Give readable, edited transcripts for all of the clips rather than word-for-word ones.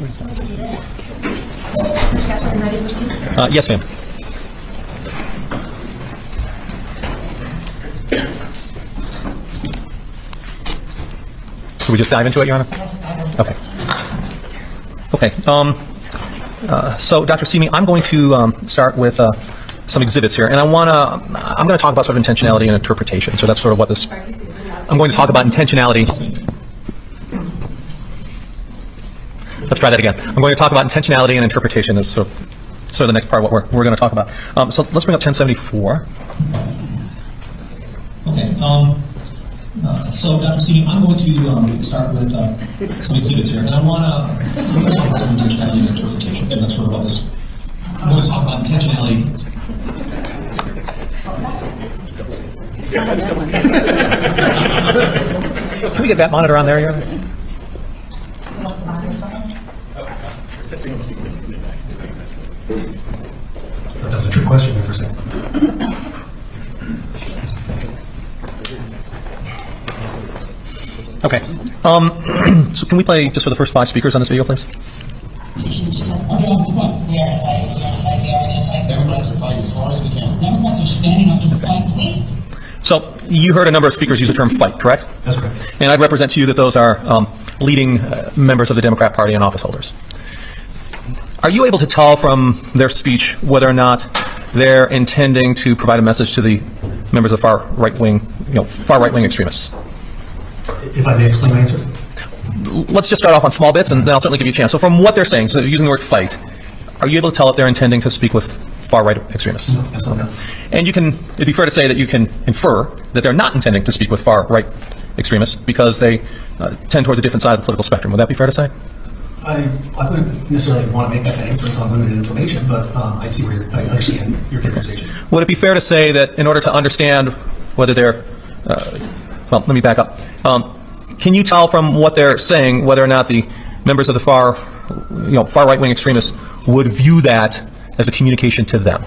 Mr. Chapman, ready to proceed? Yes, ma'am. Should we just dive into it, Your Honor? Okay. Okay. So, Dr. Simi, I'm going to start with some exhibits here, and I'm going to talk about sort of intentionality and interpretation. So that's sort of what this. I'm going to talk about intentionality. Let's try that again. I'm going to talk about intentionality and interpretation as sort of the next part of what we're going to talk about. So let's bring up 1074. Okay. So, Dr. Simi, I'm going to start with some exhibits here, and I'm going to talk about some intentionality and interpretation. So that's sort of what this. I'm going to talk about intentionality. Can we get that monitor on there, Your Honor? That was a trick question there for a second. Okay. So can we play just for the first 5 speakers on this video, please? Democrats are fighting as far as we can. Democrats are standing up to the fight. So you heard a number of speakers use the term fight, correct? That's correct. And I'd represent to you that those are leading members of the Democrat Party and office holders. Are you able to tell from their speech whether or not they're intending to provide a message to the members of far right-wing extremists? If I may explain my answer. Let's just start off on small bits, and then I'll certainly give you a chance. So from what they're saying, so using the word fight, are you able to tell if they're intending to speak with far-right extremists? No, absolutely not. And it'd be fair to say that you can infer that they're not intending to speak with far-right extremists because they tend towards a different side of the political spectrum. Would that be fair to say? I wouldn't necessarily want to make that kind of inference on limited information, but I see where I understand your characterization. Would it be fair to say that in order to understand whether they're, well, let me back up. Can you tell from what they're saying whether or not the members of the far right-wing extremists would view that as a communication to them?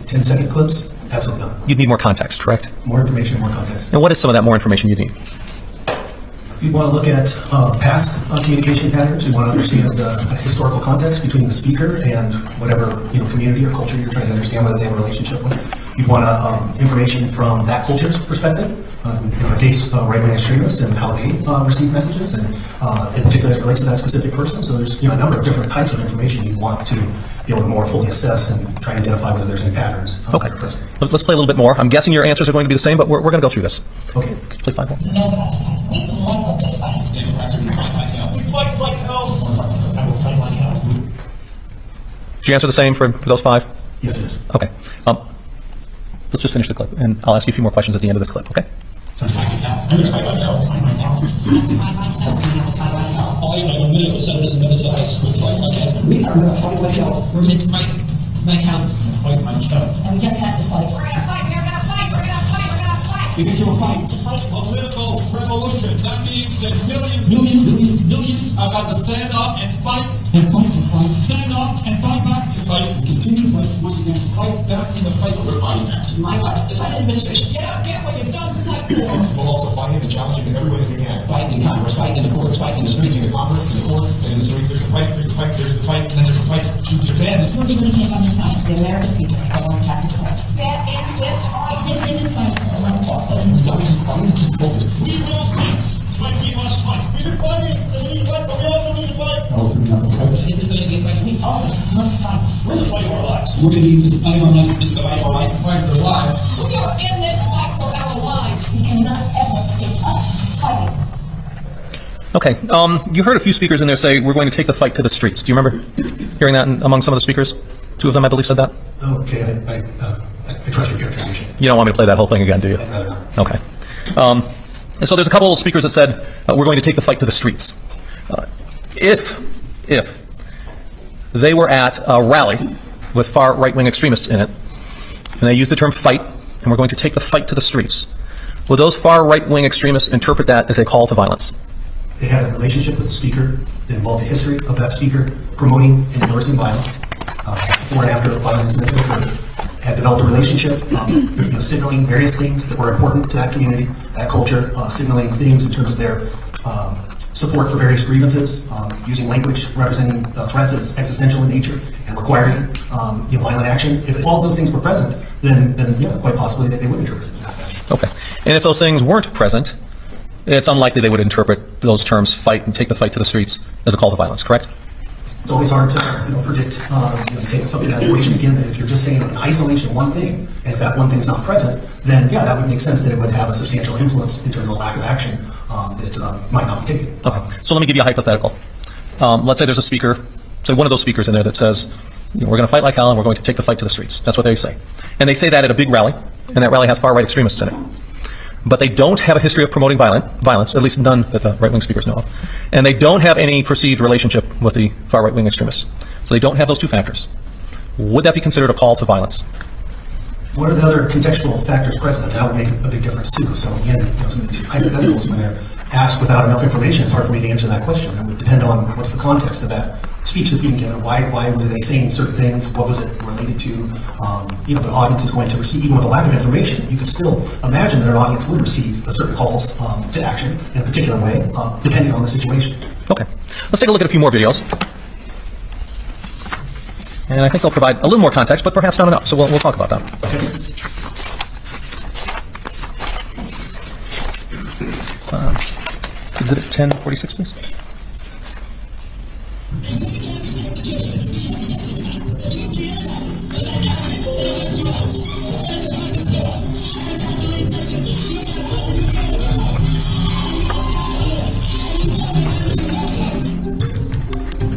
10-second clips? Absolutely not. You'd need more context, correct? More information, more context. And what is some of that more information you need? You want to look at past communication patterns. You want to understand the historical context between the speaker and whatever community or culture you're trying to understand whether they have a relationship with. You want information from that culture's perspective. In our case, right-wing extremists and how they receive messages, and in particular as it relates to that specific person. So there's a number of different types of information you want to be able to more fully assess and try and identify whether there's any patterns. Okay. Let's play a little bit more. I'm guessing your answers are going to be the same, but we're going to go through this. Okay. Play 5 more. Democrats are going to fight like hell. We fight like hell. I will fight like hell. Did you answer the same for those 5? Yes, it is. Okay. Let's just finish the clip, and I'll ask you a few more questions at the end of this clip, okay? I'm going to fight like hell. I'm a middle senators and members of the House. We'll fight like hell. We are going to fight like hell. We're going to fight like hell. Fight like hell. And we just have to fight. We're going to fight. We're going to fight. We're going to fight. We're going to fight. We get to a fight. To fight. Political revolution. That means that millions are going to stand up and fight. And fight and fight. Stand up and fight back to fight. Continue to fight. Once again, fight back in the fight. We're fighting back. My fight. The fight administration. Get what you've done. Fight for. We'll also fight him and challenge him in every way that we can. Fight in Congress. Fight in the courts. Fight in the streets. In the Congress, in the courts, and in the streets. There's a fight, there's a fight, there's a fight, and then there's a fight to Japan. We're going to take on this fight. The American people are going to have to fight. That is this fight. In this fight. Focused. We will fight. But we must fight. We've been fighting, so we need to fight, but we also need to fight. This is going to get back to me. All of us must fight. We're the fight of our lives. We're going to be fighting our lives. This is the fight of our lives. Fight for their lives. We are in this fight for our lives. We cannot ever give up fighting. Okay. You heard a few speakers in there say we're going to take the fight to the streets. Do you remember hearing that among some of the speakers? 2 of them, I believe, said that. Okay, I trust your characterization. You don't want me to play that whole thing again, do you? I'd rather not. Okay. And so there's a couple of speakers that said we're going to take the fight to the streets. If they were at a rally with far right-wing extremists in it, and they used the term fight, and we're going to take the fight to the streets, would those far right-wing extremists interpret that as a call to violence? They had a relationship with the speaker that involved a history of that speaker promoting and endorsing violence. Before and after the violence incident occurred, had developed a relationship, signaling various things that were important to that community, that culture, signaling things in terms of their support for various grievances, using language representing threats as existential in nature and requiring violent action. If all of those things were present, then yeah, quite possibly they would interpret it in that fashion. Okay. And if those things weren't present, it's unlikely they would interpret those terms, fight and take the fight to the streets, as a call to violence, correct? It's always hard to predict, take something out of the equation again, that if you're just saying in isolation one thing, and if that one thing's not present, then yeah, that would make sense that it would have a substantial influence in terms of lack of action that might not be taken. Okay. So let me give you a hypothetical. Let's say there's a speaker, say one of those speakers in there that says, we're going to fight like hell and we're going to take the fight to the streets. That's what they say. And they say that at a big rally, and that rally has far-right extremists in it. But they don't have a history of promoting violence, at least none that the right-wing speakers know of. And they don't have any perceived relationship with the far right-wing extremists. So they don't have those two factors. Would that be considered a call to violence? What are the other contextual factors present? That would make a big difference too. So again, some of these hypotheticals, when they're asked without enough information, it's hard for me to answer that question. It would depend on what's the context of that speech that's being given. Why were they saying certain things? What was it related to? The audience is going to receive, even with a lack of information, you could still imagine that an audience would receive a certain calls to action in a particular way, depending on the situation. Okay. Let's take a look at a few more videos. And I think they'll provide a little more context, but perhaps not enough. So we'll talk about that. Okay. Exhibit 1046, please.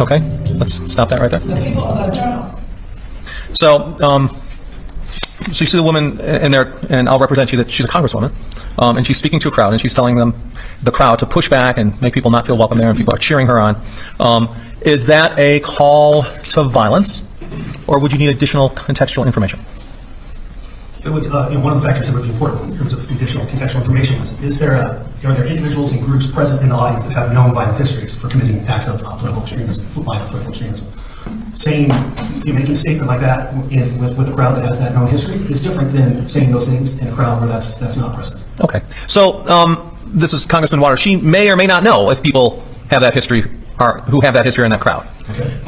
Okay, let's stop that right there. So you see the woman in there, and I'll represent you that she's a congresswoman, and she's speaking to a crowd, and she's telling the crowd to push back and make people not feel welcome there, and people are cheering her on. Is that a call to violence, or would you need additional contextual information? It would, one of the factors that would be important in terms of additional contextual information is are there individuals and groups present in the audience that have known violent histories for committing acts of political extremism, violent political extremism? Making a statement like that with a crowd that has that known history is different than saying those things in a crowd where that's not present. Okay, so this is Congressman Waters. She may or may not know if people have that history, or who have that history in that crowd. Okay.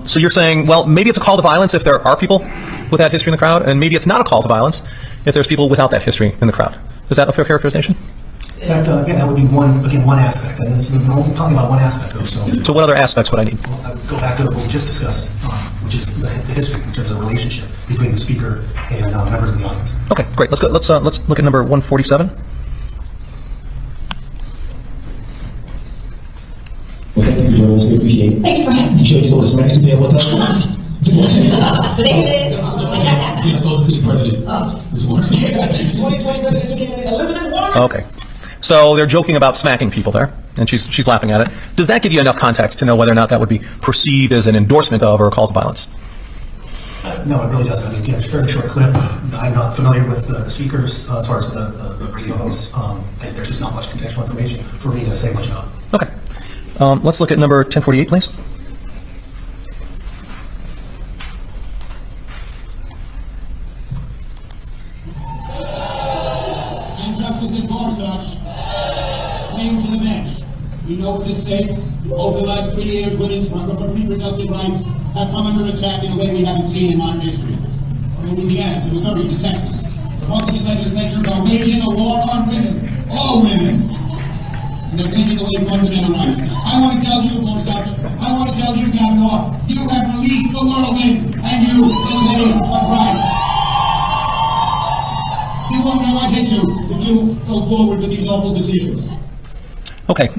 So you're saying, well, maybe it's a call to violence if there are people with that history in the crowd, and maybe it's not a call to violence if there's people without that history in the crowd. Is that a fair characterization? That would be one aspect. And we're only talking about one aspect, though. So what other aspecks would I need? Well, I would go back to what we just discussed, which is the history in terms of the relationship between the speaker and members of the audience. Okay, great. Let's go. Let's look at number 147. Well, thank you for joining us. We appreciate it. Thank you for having me. You sure you told us smack to pay one time? The name is. Minnesota City President. Which one? 2020 presidential candidate Elizabeth Warren. Okay. So they're joking about smacking people there, and she's laughing at it. Does that give you enough context to know whether or not that would be perceived as an endorsement of or a call to violence? No, it really doesn't. I mean, again, it's a fairly short clip. I'm not familiar with the speakers as far as the radio hosts. There's just not much contextual information for me to say much about. Okay. Let's look at number 1048, please. Injustice is more such. Name to the bench. You know what's at stake? Over the last 3 years, women's reproductive rights have come under attack in a way we haven't seen in modern history. From Louisiana to Missouri to Texas, Republican legislatures are waging a war on women, all women. And they're taking away fundamental rights. I want to tell you, Gorsuch, I want to tell you, Kavanaugh, you have released the whirlwind, and you will pay a price. You won't know what hit you if you go forward with these awful decisions. Okay.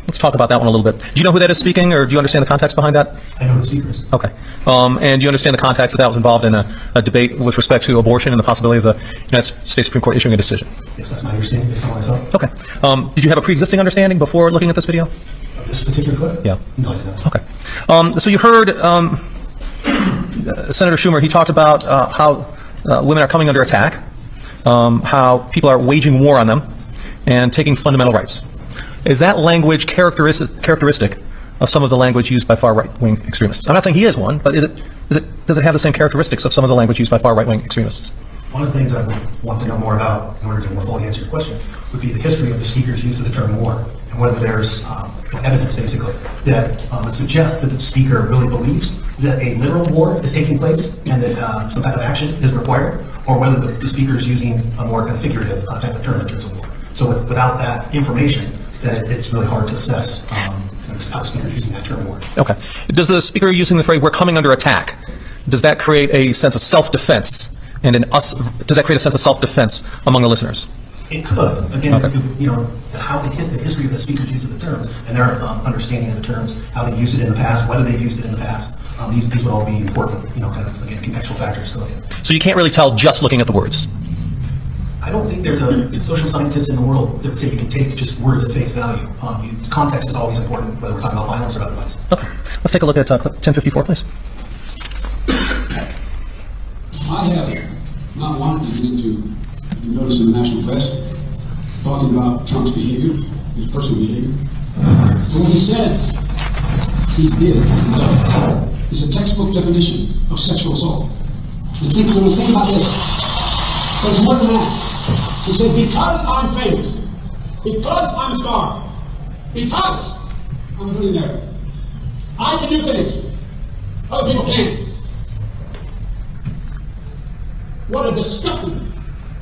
Let's talk about that one a little bit. Do you know who that is speaking, or do you understand the context behind that? I know the speakers. Okay. And do you understand the context that was involved in a debate with respect to abortion and the possibility of the United States Supreme Court issuing a decision? Yes, that's my understanding based on what I saw. Okay. Did you have a pre-existing understanding before looking at this video? This particular clip? Yeah. No, I did not. Okay. So you heard Senator Schumer. He talked about how women are coming under attack, how people are waging war on them, and taking fundamental rights. Is that language characteristic of some of the language used by far right-wing extremists? I'm not saying he is one, but does it have the same characteristics of some of the language used by far right-wing extremists? One of the things I would want to know more about in order to more fully answer your question would be the history of the speaker's use of the term war and whether there's evidence, basically, that would suggest that the speaker really believes that a literal war is taking place and that some type of action is required, or whether the speaker is using a more kind of figurative type of term in terms of war. So without that information, then it's really hard to assess how the speaker is using that term war. Okay. Does the speaker using the phrase, "we're coming under attack," does that create a sense of self-defense? And does that create a sense of self-defense among the listeners? It could. Again, Okay. how the history of the speaker's use of the terms and their understanding of the terms, how they used it in the past, whether they've used it in the past. These would all be important, kind of, again, contextual factors to look at. So you can't really tell just looking at the words? I don't think there's a social scientist in the world that would say you can take just words at face value. Context is always important, whether we're talking about violence or otherwise. Okay. Let's take a look at clip 1054, please. I have not wanted to get into, you notice in the national press, talking about Trump's behavior, his personal behavior. But what he says he did is a textbook definition of sexual assault. And think about this. There's more than that. He said, because I'm famous, because I'm a star, because I'm a millionaire, I can do things other people can't. What a disgusting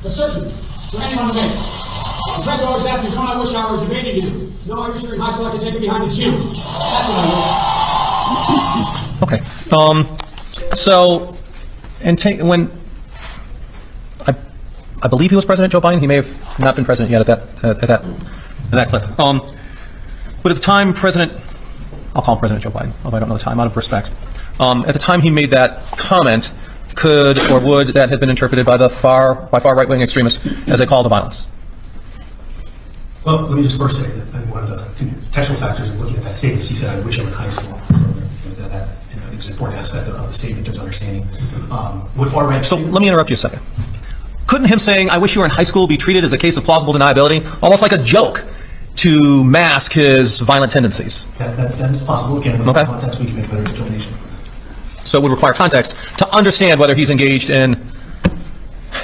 assertion for anyone to make. The press always asks me, "Don't I wish I were debating him?" No, I wish you were in high school, I could take it behind the gym. That's what I wish. Okay. When I believe he was President Joe Biden. He may have not been president yet at that clip. But at the time, I'll call him President Joe Biden, although I don't know the time, out of respect. At the time he made that comment, could or would that have been interpreted by far right-wing extremists as a call to violence? Well, let me just first say that one of the contextual factors in looking at that statement is he said, "I wish I were in high school." So that I think is an important aspect of the statement in terms of understanding. Would far right? So let me interrupt you a second. Couldn't him saying, "I wish you were in high school," be treated as a case of plausible deniability, almost like a joke to mask his violent tendencies? That's possible. Again, with Okay. context, we can make a better determination. So it would require context to understand whether he's engaged in,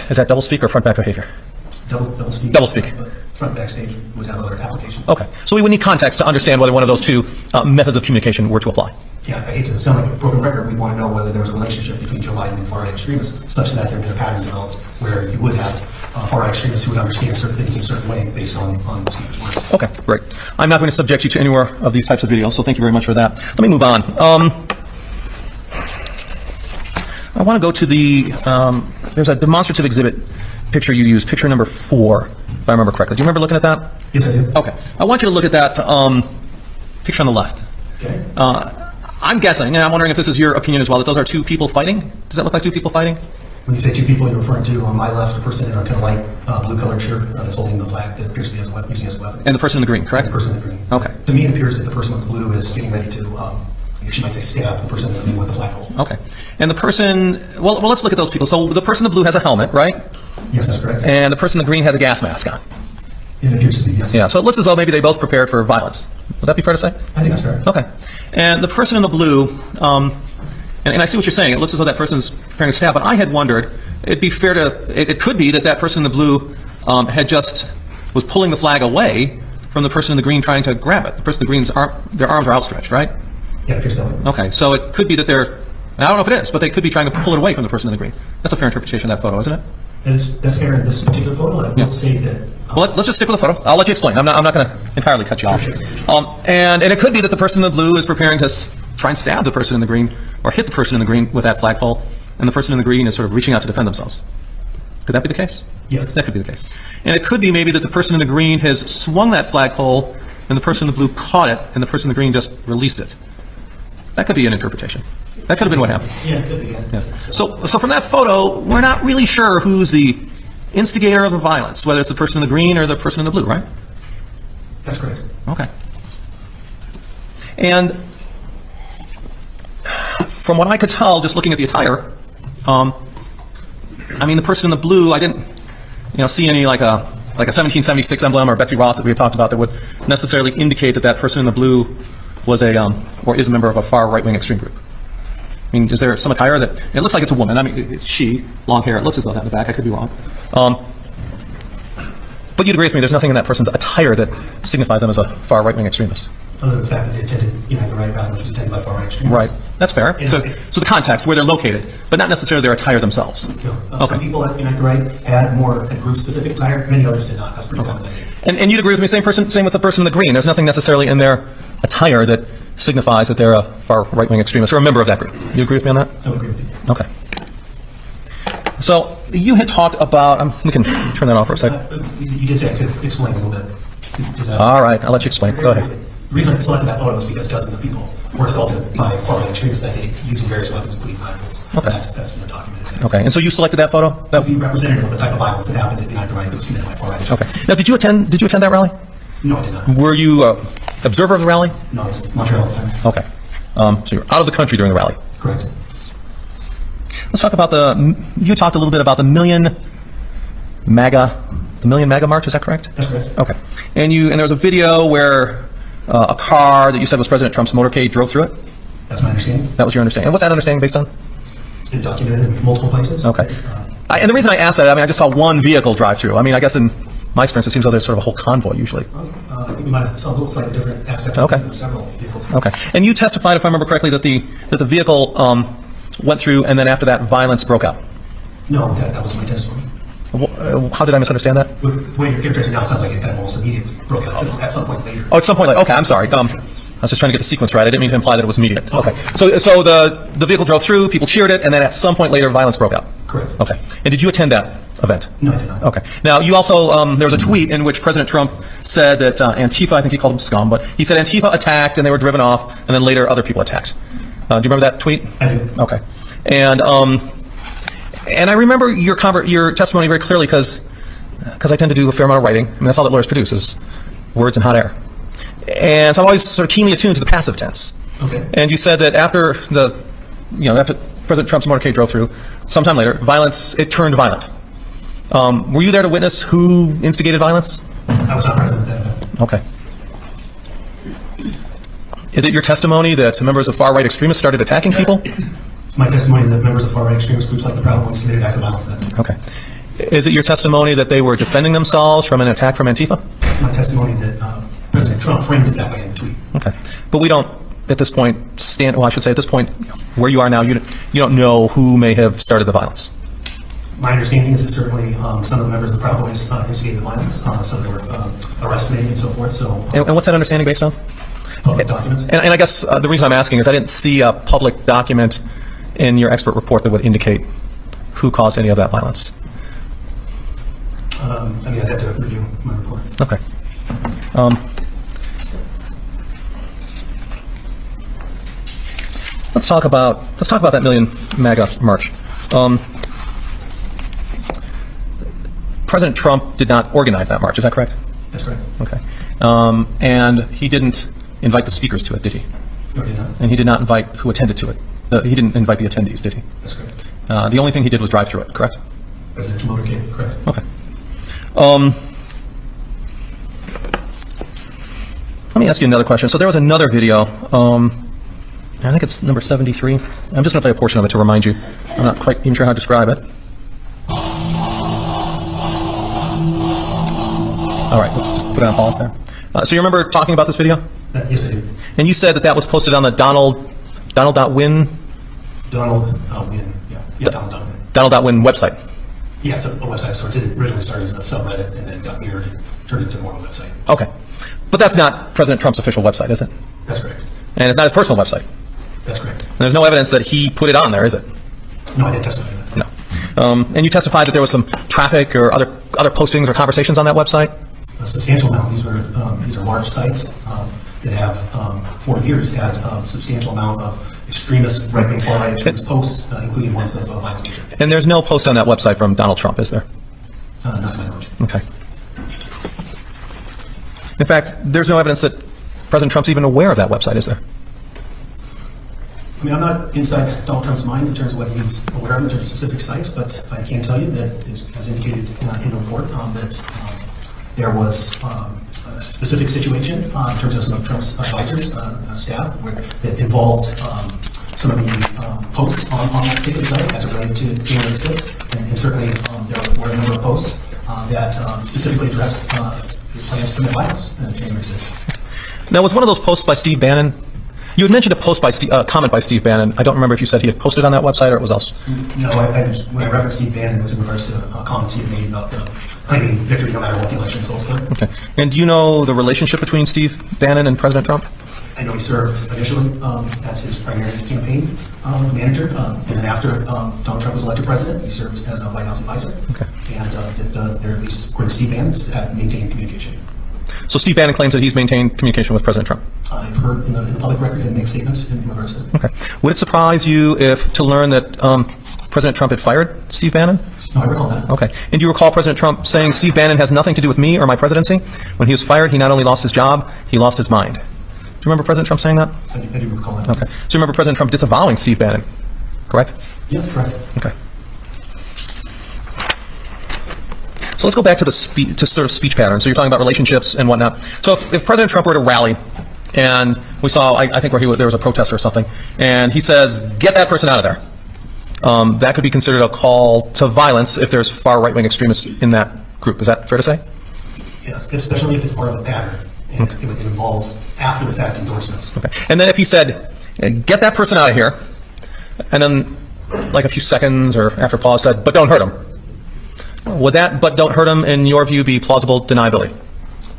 is that double speak or front back behavior? Double speak. Double speak. But front backstage would have other applications. Okay. So we would need context to understand whether one of those two methods of communication were to apply. Yeah, I hate to sound like a broken record. We want to know whether there was a relationship between Joe Biden and far-right extremists, such that there had been a pattern developed where you would have far-right extremists who would understand certain things in a certain way based on the speaker's words. Okay, great. I'm not going to subject you to any more of these types of videos, so thank you very much for that. Let me move on. I want to go to there's a demonstrative exhibit picture you used, picture number 4, if I remember correctly. Do you remember looking at that? Yes, I do. Okay. I want you to look at that picture on the left. Okay. I'm guessing, and I'm wondering if this is your opinion as well, that those are two people fighting? Does that look like two people fighting? When you say two people, you're referring to, on my left, a person in a kind of light blue-colored shirt that's holding the flag that appears to be using as a weapon. And the person in the green, correct? The person in the green. Okay. To me, it appears that the person with the blue is getting ready to, she might say, stab the person in the green with the flagpole. Okay. And the person, well, let's look at those people. So the person in the blue has a helmet, right? Yes, that's correct. And the person in the green has a gas mask on. It appears to be, yes. Yeah, so it looks as though maybe they both prepared for violence. Would that be fair to say? I think that's fair. Okay. And the person in the blue, and I see what you're saying. It looks as though that person's preparing to stab, but I had wondered, it could be that person in the blue was pulling the flag away from the person in the green trying to grab it. The person in the green's their arms are outstretched, right? Yeah, it appears that way. Okay, so it could be that I don't know if it is, but they could be trying to pull it away from the person in the green. That's a fair interpretation of that photo, isn't it? That's fair in this particular photo. I will say that. Well, let's just stick with the photo. I'll let you explain. I'm not going to entirely cut you off. Sure. And it could be that the person in the blue is preparing to try and stab the person in the green or hit the person in the green with that flagpole, and the person in the green is sort of reaching out to defend themselves. Could that be the case? Yes. That could be the case. And it could be maybe that the person in the green has swung that flagpole, and the person in the blue caught it, and the person in the green just released it. That could be an interpretation. That could have been what happened. Yeah, it could be. Yeah. So from that photo, we're not really sure who's the instigator of the violence, whether it's the person in the green or the person in the blue, right? That's correct. Okay. And from what I could tell, just looking at the attire, the person in the blue, I didn't, see any like a 1776 emblem or Betsy Ross that we had talked about that would necessarily indicate that person in the blue was or is a member of a far right-wing extreme group. Is there some attire that, it looks like it's a woman. It's she, long hair. It looks as though that in the back. I could be wrong. But you'd agree with me, there's nothing in that person's attire that signifies them as a far right-wing extremist. Other than the fact that they attended Unite the Right rally, which was attended by far right extremists. Right. That's fair. So the context, where they're located, but not necessarily their attire themselves. No. Some people at Unite the Right had more group-specific attire. Many others did not. That's pretty common. And you'd agree with me, same with the person in the green. There's nothing necessarily in their attire that signifies that they're a far right-wing extremist or a member of that group. You agree with me on that? I would agree with you. Okay. So you had talked about, we can turn that off for a second. You did say I could explain a little bit. All right, I'll let you explain. Go ahead. The reason I selected that photo is because dozens of people were assaulted by far-right extremists that day using various weapons, including firearms. Okay. That's documented. Okay, and so you selected that photo? To be representative of the type of violence that happened at Unite the Right that was committed by far-right Okay. extremists. Now, did you attend that rally? No, I did not. Were you observer of the rally? No, I was in Montreal at the time. Okay. So you're out of the country during the rally. Correct. Let's talk about you talked a little bit about the Million MAGA March, is that correct? That's correct. Okay. And there was a video where a car that you said was President Trump's motorcade drove through it? That's my understanding. That was your understanding. And what's that understanding based on? It's been documented in multiple places. Okay. And the reason I asked that, I just saw one vehicle drive through. I guess in my experience, it seems like there's sort of a whole convoy usually. I think we might have saw a little slightly different aspect Okay. of several vehicles. Okay. And you testified, if I remember correctly, that the vehicle went through, and then after that, violence broke out. No, that was my testimony. How did I misunderstand that? The way you're characterizing now sounds like it kind of almost immediately broke out at some point later. Oh, at some point, okay, I'm sorry. I was just trying to get the sequence right. I didn't mean to imply that it was immediate. Okay. So the vehicle drove through, people cheered it, and then at some point later, violence broke out. Correct. Okay. And did you attend that event? No, I did not. Okay. Now, you also, there was a tweet in which President Trump said that Antifa, I think he called them scum, but he said Antifa attacked and they were driven off, and then later other people attacked. Do you remember that tweet? I do. Okay. And I remember your testimony very clearly because I tend to do a fair amount of writing. That's all that lawyers produce is words and hot air. And so I'm always sort of keenly attuned to the passive tense. Okay. And you said that after President Trump's motorcade drove through, sometime later, it turned violent. Were you there to witness who instigated violence? I was not present at that event. Okay. Is it your testimony that members of far-right extremists started attacking people? It's my testimony that members of far-right extremist groups like the Proud Boys committed acts of violence that day. Okay. Is it your testimony that they were defending themselves from an attack from Antifa? My testimony that President Trump framed it that way in the tweet. Okay. But we don't, at this point, I should say at this point, where you are now, you don't know who may have started the violence. My understanding is that certainly some of the members of the Proud Boys instigated the violence. Some there were arrests made and so forth. So, And what's that understanding based on? public documents. And I guess the reason I'm asking is I didn't see a public document in your expert report that would indicate who caused any of that violence. I'd have to review my report. Okay. Let's talk about that Million MAGA March. President Trump did not organize that march. Is that correct? That's right. Okay. And he didn't invite the speakers to it, did he? No, I did not. And he did not invite who attended to it. He didn't invite the attendees, did he? That's correct. The only thing he did was drive through it, correct? Presidential motorcade, correct. Okay. Let me ask you another question. So there was another video. I think it's number 73. I'm just going to play a portion of it to remind you. I'm not quite even sure how to describe it. All right, let's just put it on pause there. So you remember talking about this video? Yes, I do. And you said that was posted on the Donald.win Donald Win. Yeah, Donald.win. Donald.win website. Yeah, it's a website. So it originally started as a subreddit and then got mirrored and turned into more of a website. Okay. But that's not President Trump's official website, is it? That's correct. And it's not his personal website. That's correct. And there's no evidence that he put it on there, is it? No, I didn't testify to that. No. And you testified that there was some traffic or other postings or conversations on that website? A substantial amount. These are large sites that have, for years, had a substantial amount of extremist, right-wing, far-right extremist posts, including ones of violent nature. And there's no post on that website from Donald Trump, is there? Not to my knowledge. Okay. In fact, there's no evidence that President Trump's even aware of that website, is there? I mean, I'm not inside Donald Trump's mind in terms of what he's aware of in terms of specific sites, but I can tell you that, as indicated in the report, that there was a specific situation in terms of some of Trump's advisors, staff, that involved some of the posts on that particular site as it related to January 6th. And certainly there were a number of posts that specifically addressed plans to commit violence on January 6th. Now, was one of those posts by Steve Bannon? You had mentioned a post by comment by Steve Bannon. I don't remember if you said he had posted on that website or it was else. No, when I referenced Steve Bannon, it was in regards to comments he had made about claiming victory no matter what the election results were. Okay. And do you know the relationship between Steve Bannon and President Trump? I know he served initially as his primary campaign manager, and then after Donald Trump was elected president, he served as a White House advisor. Okay. And that they're, at least according to Steve Bannon, have maintained communication. So Steve Bannon claims that he's maintained communication with President Trump. I've heard in the public record him make statements in regards to that. Okay. Would it surprise you to learn that President Trump had fired Steve Bannon? No, I recall that. Okay. And do you recall President Trump saying Steve Bannon has nothing to do with me or my presidency? When he was fired, he not only lost his job, he lost his mind. Do you remember President Trump saying that? I do recall that. Okay. So you remember President Trump disavowing Steve Bannon, correct? Yes, correct. Okay. So let's go back to the sort of speech pattern. So you're talking about relationships and whatnot. So if President Trump were to rally, and we saw, I think there was a protest or something, and he says, "Get that person out of there," that could be considered a call to violence if there's far right-wing extremists in that group. Is that fair to say? Yes, especially if it's part of a pattern and if it involves after-the-fact endorsements. Okay. And then if he said, "Get that person out of here," and then like a few seconds or after pause said, "But don't hurt him," would that "but don't hurt him" in your view be plausible deniability?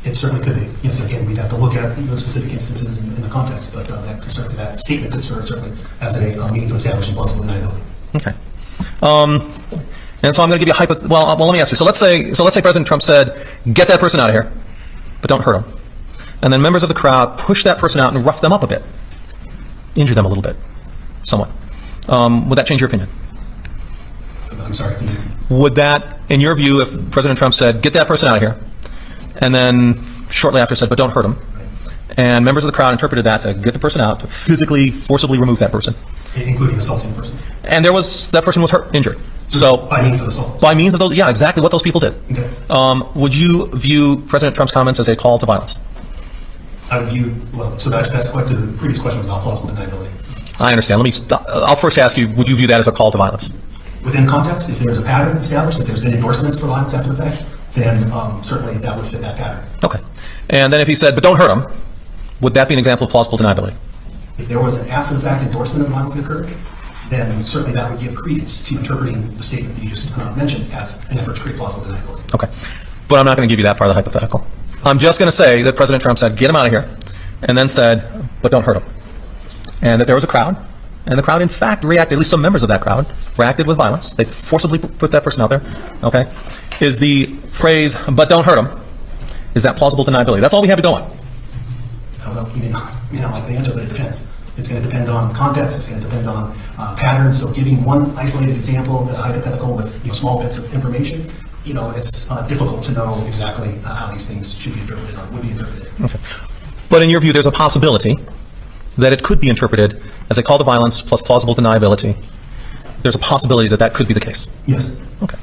It certainly could be. Yes, again, we'd have to look at the specific instances in the context, but that statement could serve certainly as a means of establishing plausible deniability. Okay. And so I'm going to give you a well, let me ask you. So let's say President Trump said, "Get that person out of here, but don't hurt him," and then members of the crowd push that person out and rough them up a bit, injure them a little bit, somewhat. Would that change your opinion? I'm sorry. Would that, in your view, if President Trump said, "Get that person out of here," and then shortly after said, "But don't hurt him," and members of the crowd interpreted that to get the person out, to physically, forcibly remove that person, including assaulting the person, and that person was hurt, injured. So by means of assault. By means of those, yeah, exactly what those people did. Okay. Would you view President Trump's comments as a call to violence? I would view, well, so that's quite good. The previous question was about plausible deniability. I understand. I'll first ask you, would you view that as a call to violence? Within context, if there's a pattern established, if there's been endorsements for violence after the fact, then certainly that would fit that pattern. Okay. And then if he said, "But don't hurt him," would that be an example of plausible deniability? If there was an after-the-fact endorsement of violence that occurred, then certainly that would give credence to interpreting the statement that you just mentioned as an effort to create plausible deniability. Okay. But I'm not going to give you that part of the hypothetical. I'm just going to say that President Trump said, "Get him out of here," and then said, "But don't hurt him." And that there was a crowd, and the crowd in fact reacted, at least some members of that crowd, reacted with violence. They forcibly put that person out there. Okay. Is the phrase, "But don't hurt him," is that plausible deniability? That's all we have to go on. Well, you know, like the answer, but it depends. It's going to depend on context. It's going to depend on patterns. So giving one isolated example as a hypothetical with small bits of information, it's difficult to know exactly how these things should be interpreted or would be interpreted. Okay. But in your view, there's a possibility that it could be interpreted as a call to violence plus plausible deniability. There's a possibility that could be the case. Yes. Okay.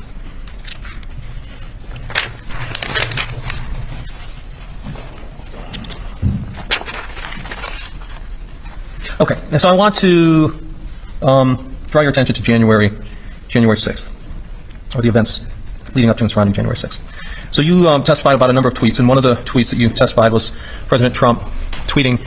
Okay, and so I want to draw your attention to January 6th, or the events leading up to and surrounding January 6th. So you testified about a number of tweets, and one of the tweets that you testified was President Trump tweeting,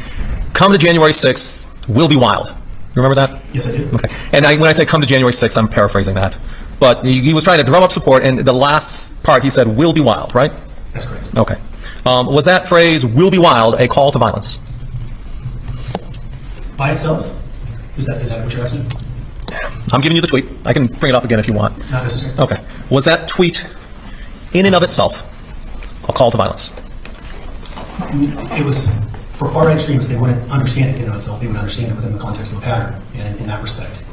"Come to January 6th, we'll be wild." You remember that? Yes, I do. Okay, and when I say come to January 6th, I'm paraphrasing that. But he was trying to drum up support, and the last part he said, "We'll be wild," right? That's correct. Okay. Was that phrase, "We'll be wild," a call to violence? By itself? Is that what you're asking? I'm giving you the tweet. I can bring it up again if you want. Not necessarily. Okay. Was that tweet, in and of itself, a call to violence? It was, for far-right extremists, they wouldn't understand it in and of itself. They would understand it within the context of the pattern. And in that respect,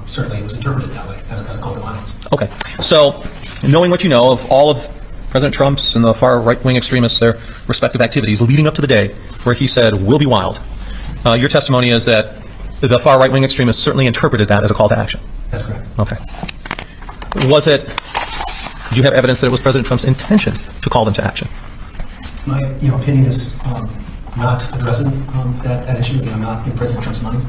certainly it was interpreted that way, as a call to violence. Okay. So, knowing what you know of all of President Trump's and the far right-wing extremists, their respective activities leading up to the day where he said, "We'll be wild," your testimony is that the far right-wing extremists certainly interpreted that as a call to action. That's correct. Okay. Do you have evidence that it was President Trump's intention to call them to action? My opinion is not addressing that issue. Again, I'm not in President Trump's mind.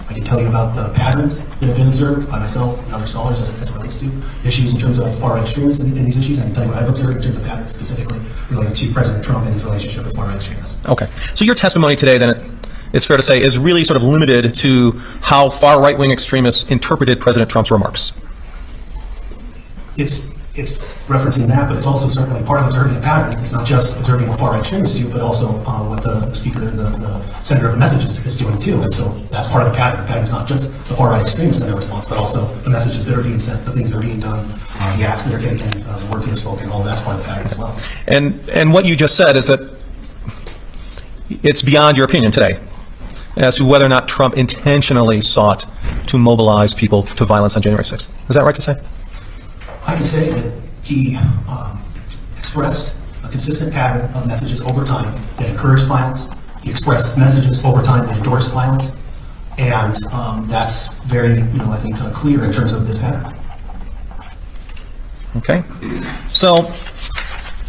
I can tell you about the patterns that have been observed by myself and other scholars as it relates to issues in terms of far-right extremists in these issues. I can tell you what I've observed in terms of patterns specifically related to President Trump and his relationship with far-right extremists. Okay. So your testimony today, then, it's fair to say, is really sort of limited to how far right-wing extremists interpreted President Trump's remarks. It's referencing that, but it's also certainly part of observing a pattern. It's not just observing what far-right extremists do, but also what the speaker, the sender of the message is doing too. And so that's part of the pattern. The pattern is not just the far-right extremists and their response, but also the messages that are being sent, the things that are being done, the acts that are taken, the words that are spoken. All that's part of the pattern as well. And what you just said is that it's beyond your opinion today as to whether or not Trump intentionally sought to mobilize people to violence on January 6th. Is that right to say? I can say that he expressed a consistent pattern of messages over time that encouraged violence. He expressed messages over time that endorsed violence, and that's very, I think, clear in terms of this pattern. Okay. So,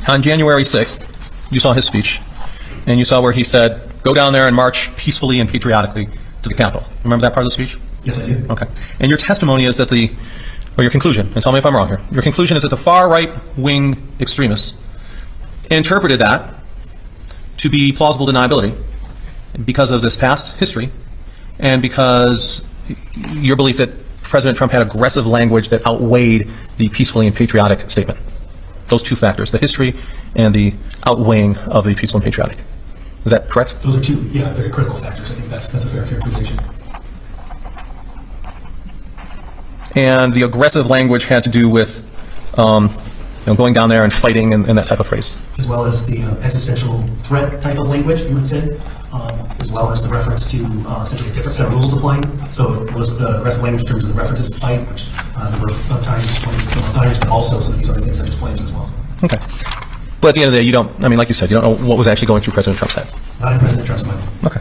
on January 6th, you saw his speech, and you saw where he said, "Go down there and march peacefully and patriotically to the Capitol." Remember that part of the speech? Yes, I do. Okay. And your testimony is that or your conclusion, and tell me if I'm wrong here, your conclusion is that the far right-wing extremists interpreted that to be plausible deniability because of this past history and because your belief that President Trump had aggressive language that outweighed the peacefully and patriotic statement. Those two factors, the history and the outweighing of the peaceful and patriotic. Is that correct? Those are two, very critical factors. I think that's a fair characterization. And the aggressive language had to do with going down there and fighting and that type of phrase. As well as the existential threat type of language, you would say, as well as the reference to essentially a different set of rules applying. So it was the aggressive language in terms of the references to fight, which a number of times, but also some of these other things I just pointed to as well. Okay. But at the end of the day, you don't, like you said, you don't know what was actually going through President Trump's head. Not in President Trump's mind. Okay.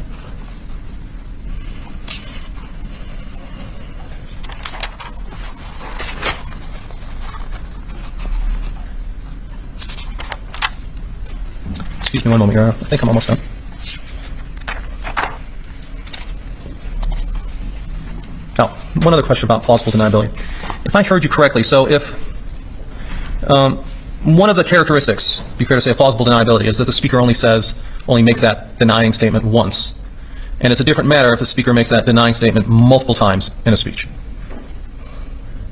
Excuse me one moment here. I think I'm almost done. Now, one other question about plausible deniability. If I heard you correctly, so if one of the characteristics, be fair to say, of plausible deniability is that the speaker only makes that denying statement once. And it's a different matter if the speaker makes that denying statement multiple times in a speech.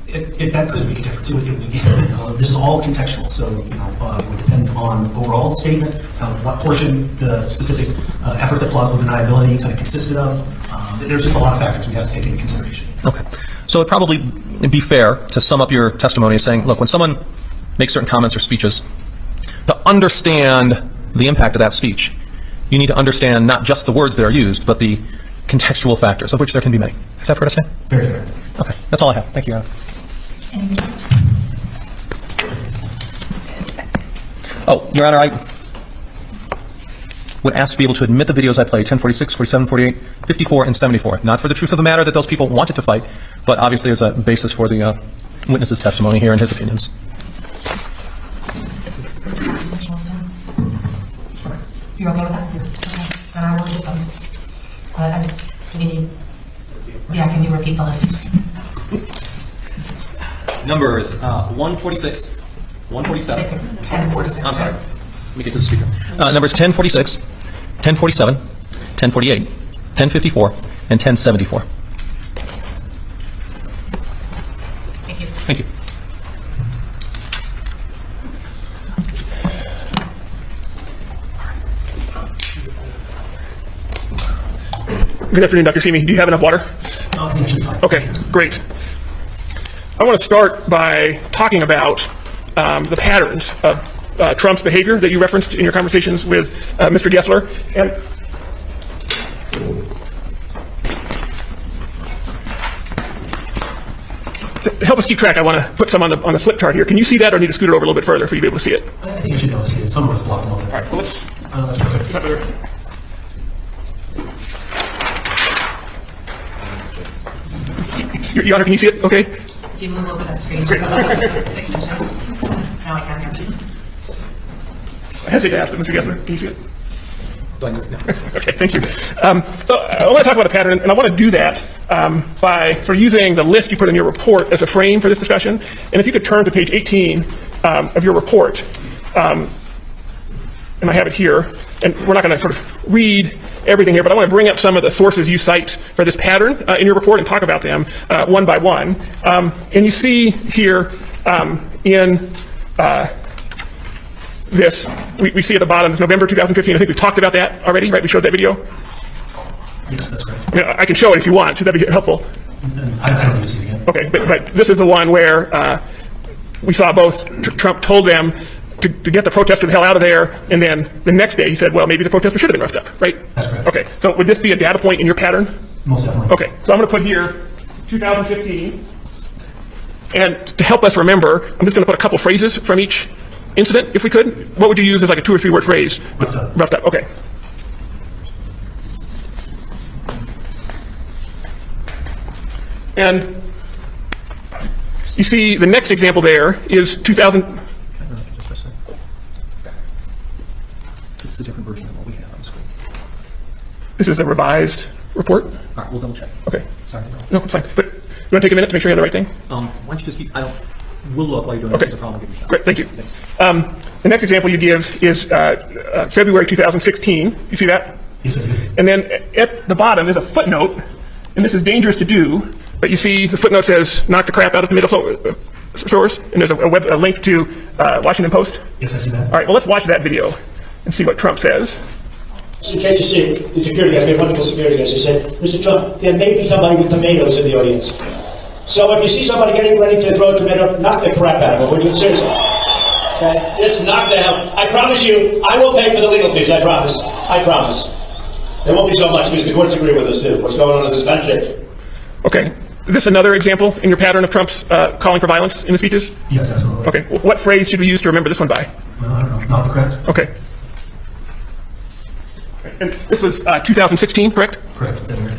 That could make a difference. This is all contextual, so it would depend on overall statement, what portion the specific efforts at plausible deniability kind of consisted of. There's just a lot of factors we have to take into consideration. Okay. So it'd probably be fair to sum up your testimony as saying, look, when someone makes certain comments or speeches, to understand the impact of that speech, you need to understand not just the words that are used, but the contextual factors, of which there can be many. Is that fair to say? Very fair. Okay. That's all I have. Thank you, Your Honor. Oh, Your Honor, I would ask to be able to admit the videos I played, 1046, 47, 48, 54, and 74. Not for the truth of the matter that those people wanted to fight, but obviously as a basis for the witness's testimony here and his opinions. Mr. Wilson? You're okay with that? Okay. Then I will do them. Can you repeat the list? Numbers 146, 147. 1046. I'm sorry. Let me get to the speaker. Numbers 1046, 1047, 1048, 1054, and 1074. Thank you. Thank you. Good afternoon, Dr. Simi. Do you have enough water? I think it should be fine. Okay, great. I want to start by talking about the patterns of Trump's behavior that you referenced in your conversations with Mr. Gessler. And to help us keep track, I want to put some on the flip chart here. Can you see that, or need to scoot it over a little bit further for you to be able to see it? I think you should be able to see it. Some of it's blocked a little bit. All right, well, That's perfect. stop there. Your Honor, can you see it? Okay. If you move over that screen just about 6 inches. Now I can hear you. I hesitate to ask, but Mr. Gessler, can you see it? Do I need to- Okay, thank you. So I want to talk about a pattern, and I want to do that by sort of using the list you put in your report as a frame for this discussion. And if you could turn to page 18 of your report, and I have it here, and we're not going to sort of read everything here, but I want to bring up some of the sources you cite for this pattern in your report and talk about them one by one. And you see here in this, we see at the bottom, it's November 2015. I think we talked about that already, right? We showed that video. Yes, that's correct. I mean, I can show it if you want. That'd be helpful. I don't need to see it again. Okay, but this is the one where we saw both Trump told them to get the protester the hell out of there, and then the next day he said, well, maybe the protester should have been roughed up, right? That's correct. Okay, so would this be a data point in your pattern? Most definitely. Okay, so I'm going to put here 2015, and to help us remember, I'm just going to put a couple phrases from each incident, if we could. What would you use as like a 2 or 3 word phrase? Roughed up. Roughed up, okay. And you see the next example there is 2000. Just a second. This is a different version than what we have on the screen. This is a revised report. All right, we'll double check. Okay. Sorry. No, it's fine. But you want to take a minute to make sure you have the right thing? Why don't you just keep, we'll look while you're doing it. Okay. If there's a problem, I'll give you a shot. Great, thank you. The next example you give is February 2016. You see that? Yes, I do. And then at the bottom there's a footnote, and this is dangerous to do, but you see the footnote says, knock the crap out of the middle source, and there's a link to Washington Post. Yes, I see that. All right, well, let's watch that video and see what Trump says. In case you see the security guys, we have wonderful security guys, they said, Mr. Trump, there may be somebody with tomatoes in the audience. So if you see somebody getting ready to throw a tomato, knock the crap out of it, would you? Seriously. Okay? Just knock the hell. I promise you, I will pay for the legal fees, I promise. I promise. There won't be so much, because the courts agree with us, too. What's going on in this country? Okay. Is this another example in your pattern of Trump's calling for violence in the speeches? Yes, absolutely. Okay. What phrase should we use to remember this one by? Well, I don't know. Not correct. Okay. And this was 2016, correct? Correct. February.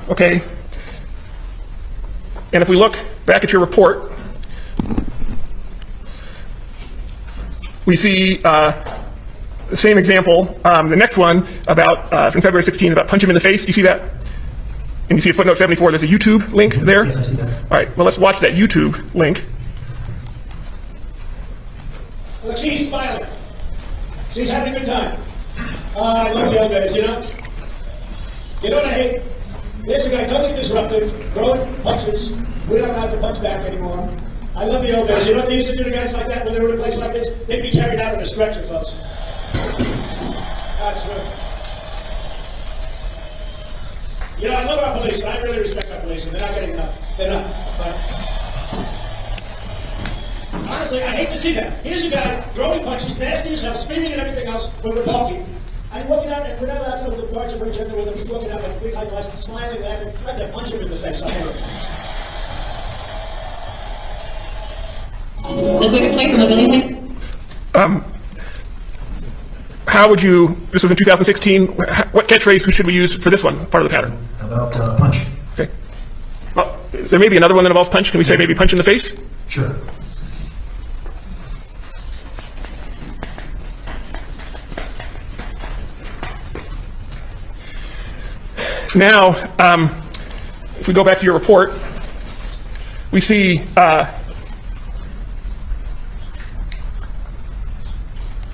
Okay. And if we look back at your report, we see the same example. The next one about from February 16 about punch him in the face. You see that? And you see a footnote 74. There's a YouTube link there. Yes, I see that. All right. Well, let's watch that YouTube link. Look, she's smiling. She's having a good time. I love the old days, you know? You know what I hate? There's a guy totally disruptive, throwing punches. We don't have to punch back anymore. I love the old days. You know what they used to do to guys like that when they were in a place like this? They'd be carried out on a stretcher, folks. That's true. You know, I love our police, and I really respect our police, and they're not getting enough. They're not. But honestly, I hate to see that. Here's a guy throwing punches, nasty as hell, screaming and everything else when we're talking. And he's walking out, and we're not allowed to know the guards are very gentle with him. He's walking out like a big high class, smiling, laughing. I'd like to punch him in the face. I hate it. The quickest way from a billion place? How would you? This was in 2016. What catchphrase should we use for this one? Part of the pattern. How about punch? Okay. Well, there may be another one that involves punch. Can we say maybe punch in the face? Sure. Now, if we go back to your report, we see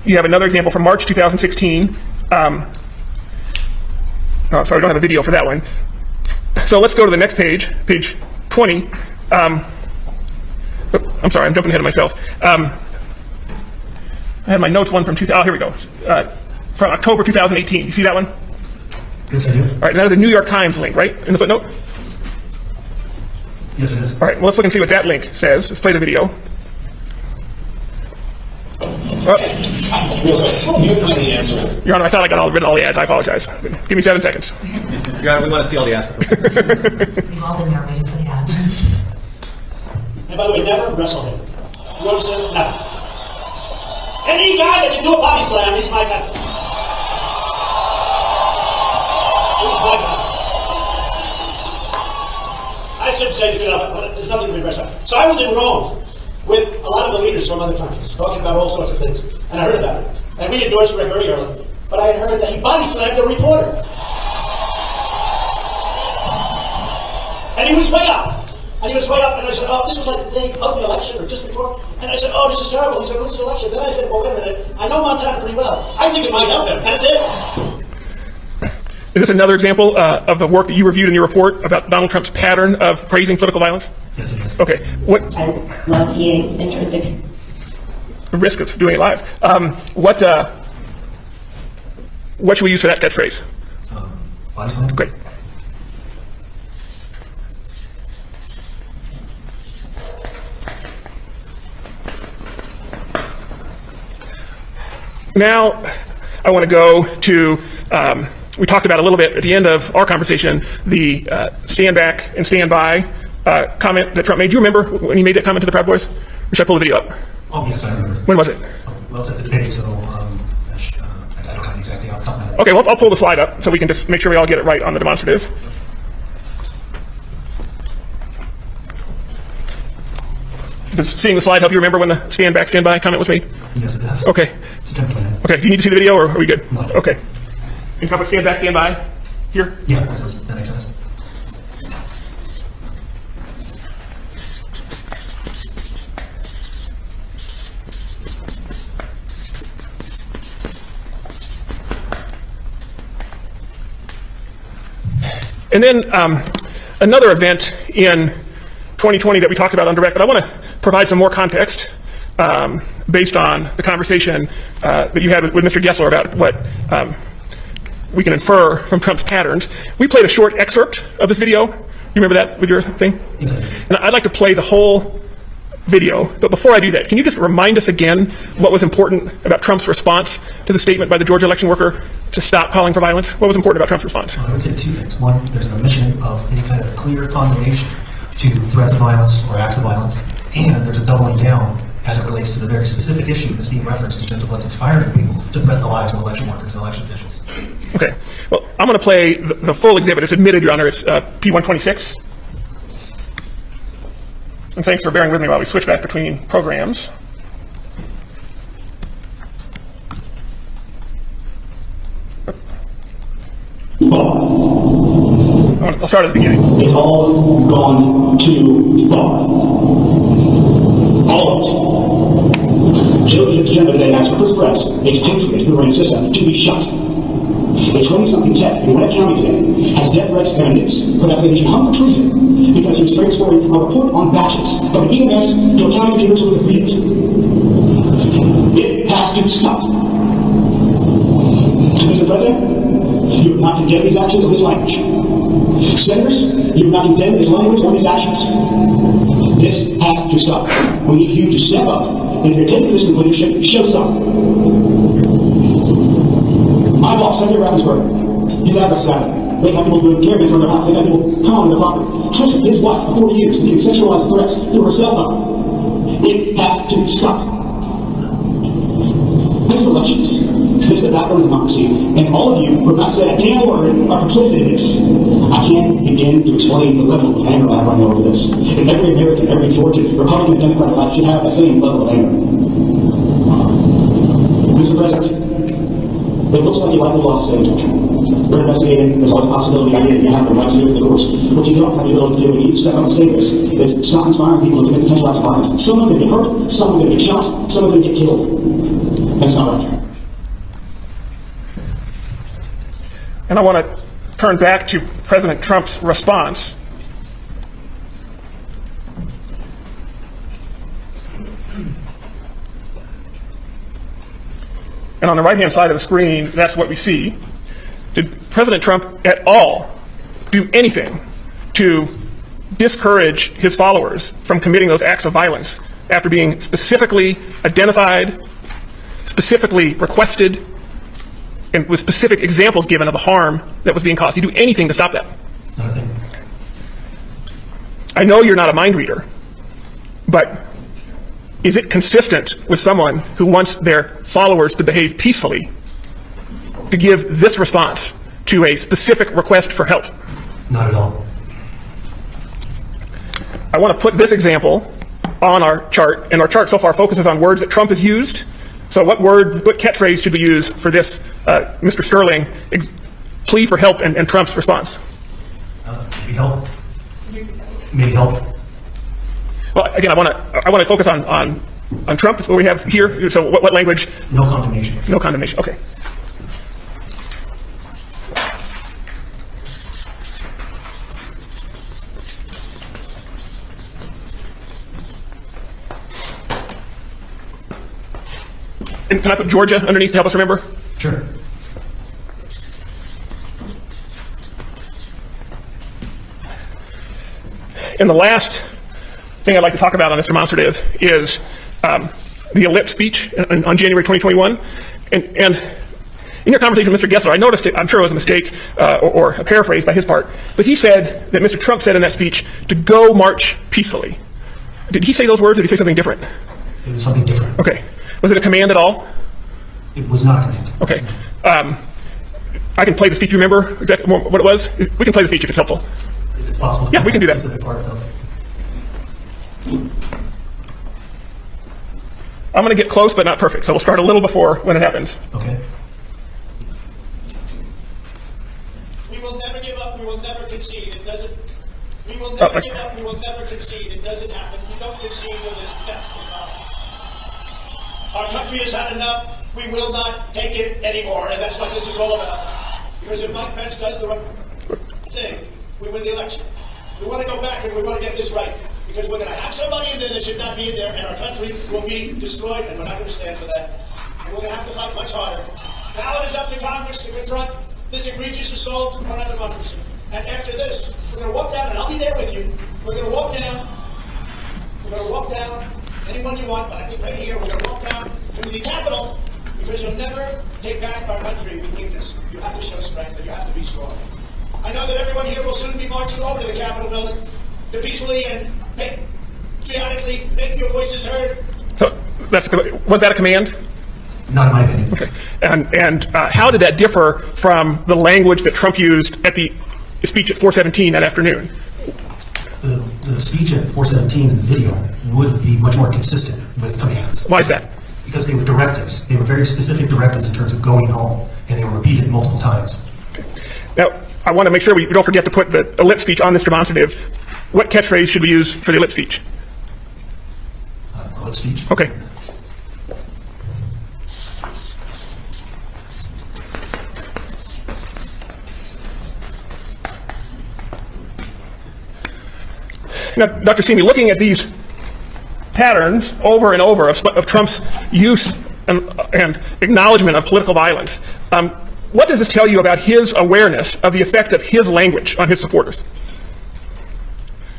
you have another example from March 2016. Oh, sorry, I don't have a video for that one. So let's go to the next page, page 20. I'm sorry, I'm jumping ahead of myself. I had my notes one from 2000. Oh, here we go. From October 2018. You see that one? Yes, I do. All right, that is a New York Times link, right? In the footnote? Yes, it is. All right, well, let's look and see what that link says. Let's play the video. You find the answer. Your Honor, I thought I got written all the ads. I apologize. Give me 7 seconds. Your Honor, we want to see all the ads. We've all been there waiting for the ads. And by the way, never wrestle him. You understand? Never. Any guy that can do a body slam, he's my guy. He's my guy. I shouldn't say that, So I was in Rome with a lot of the leaders from other countries, talking about all sorts of things, and I heard about it. And we endorsed Greg very early, but I had heard that he body slammed a reporter. And he was way up. And I said, oh, this was like the day of the election, or just before. And I said, oh, this is terrible. He's going to lose the election. Then I said, well, wait a minute. I know Montana pretty well. I think it might help him. And it did. Is this another example of the work that you reviewed in your report about Donald Trump's pattern of praising political violence? Yes, it is. Okay. What? I love seeing intrinsic. Risk of doing it live. What should we use for that catchphrase? Body slam? Great. Now, I want to go to, we talked about a little bit at the end of our conversation, the stand back and stand by comment that Trump made. Do you remember when he made that comment to the Proud Boys? Or should I pull the video up? Oh, yes, I remember. When was it? Well, it's at the debate, so I don't have the exact day off the top of my head. Okay, well, I'll pull the slide up so we can just make sure we all get it right on the demonstrative. Does seeing the slide help you remember when the stand back, stand by comment was made? Yes, it does. Okay. It's a template. Okay, do you need to see the video or are we good? No. Okay. In public stand back, stand by here? Yeah, that makes sense. And then another event in 2020 that we talked about on direct, but I want to provide some more context based on the conversation that you had with Mr. Gessler about what we can infer from Trump's patterns. We played a short excerpt of this video. You remember that with your thing? Exactly. And I'd like to play the whole video, but before I do that, can you just remind us again what was important about Trump's response to the statement by the Georgia election worker to stop calling for violence? What was important about Trump's response? I would say two things. One, there's an omission of any kind of clear condemnation to threats of violence or acts of violence, and there's a doubling down as it relates to the very specific issue that's being referenced in terms of what's inspiring people to threaten the lives of election workers and election officials. Okay. Well, I'm going to play the full exhibit. It's admitted, Your Honor. It's P126. And thanks for bearing with me while we switch back between programs. I'll start at the beginning. It's all gone too far. All of it. Children of gender today ask for press, its patriot who ran system to be shut. A 20-something tech in Gwinnett County today has death threats and news, perhaps they should hung for treason because he was transferring a report on batches from an EMS to a county computer so we could read it. It has to stop. Mr. President, you have not condemned these actions or this language. Senators, you have not condemned this language or these actions. This has to stop. We need you to step up, and if you're taking this with leadership, show some. My boss, Senator Raffensperger, he's an advocacy advocate. They have people doing caravans from their house. They have people come on their property. Tortured his wife for 40 years, getting sexualized threats through her cell phone. It has to stop. This elections, this is the backbone of democracy, and all of you who have not said a damn word are complicit in this. I can't begin to explain the level of anger I have right now over this. And every American, every Georgian, Republican, and Democrat alike should have the same level of anger. Mr. President, it looks like you likely lost the same torture. We're investigating. There's always a possibility that you have the right to do it for the courts. What you don't have the ability to do when you step up and say this is stop inspiring people to commit potential acts of violence. Someone's going to get hurt, someone's going to get shot, someone's going to get killed. That's not right. And I want to turn back to President Trump's response. And on the right-hand side of the screen, that's what we see. Did President Trump at all do anything to discourage his followers from committing those acts of violence after being specifically identified, specifically requested, and with specific examples given of the harm that was being caused? Did he do anything to stop that? Nothing. I know you're not a mind reader, but is it consistent with someone who wants their followers to behave peacefully to give this response to a specific request for help? Not at all. I want to put this example on our chart, and our chart so far focuses on words that Trump has used. So what catchphrase should we use for this, Mr. Sterling, plea for help and Trump's response? Maybe help. Maybe help. Well, again, I want to focus on Trump. That's what we have here. So what language? No condemnation. No condemnation. Okay. And can I put Georgia underneath to help us remember? Sure. And the last thing I'd like to talk about on this demonstrative is the ellipse speech on January 2021. And in your conversation with Mr. Gessler, I noticed it, I'm sure it was a mistake or a paraphrase by his part, but he said that Mr. Trump said in that speech to go march peacefully. Did he say those words or did he say something different? It was something different. Okay. Was it a command at all? It was not a command. Okay. I can play the speech. You remember exactly what it was? We can play the speech if it's helpful. If it's possible. Yeah, we can do that. Specific part of it. I'm going to get close, but not perfect. So we'll start a little before when it happens. Okay. We will never give up. We will never concede. It doesn't. We will never give up. We will never concede. It doesn't happen. We don't concede when there's theft. Our country has had enough. We will not take it anymore, and that's what this is all about. Because if Mike Pence does the right thing, we win the election. We want to go back and we want to get this right. Because we're going to have somebody in there that should not be in there, and our country will be destroyed, and we're not going to stand for that. And we're going to have to fight much harder. Now it is up to Congress to confront this egregious assault on our democracy. And after this, we're going to walk down, and I'll be there with you. We're going to walk down. We're going to walk down. Anyone you want, but I think right here, we're going to walk down to the Capitol, because you'll never take back our country with weakness. You have to show strength, and you have to be strong. I know that everyone here will soon be marching over to the Capitol building to peacefully and patriotically make your voices heard. So was that a command? Not in my opinion. Okay. And how did that differ from the language that Trump used at the speech at 417 that afternoon? The speech at 417 in the video would be much more consistent with commands. Why is that? Because they were directives. They were very specific directives in terms of going home, and they were repeated multiple times. Okay. Now, I want to make sure we don't forget to put the ellipse speech on this demonstrative. What catchphrase should we use for the ellipse speech? Ellipse speech? Okay. Now, Dr. Simi, looking at these patterns over and over of Trump's use and acknowledgement of political violence, what does this tell you about his awareness of the effect of his language on his supporters?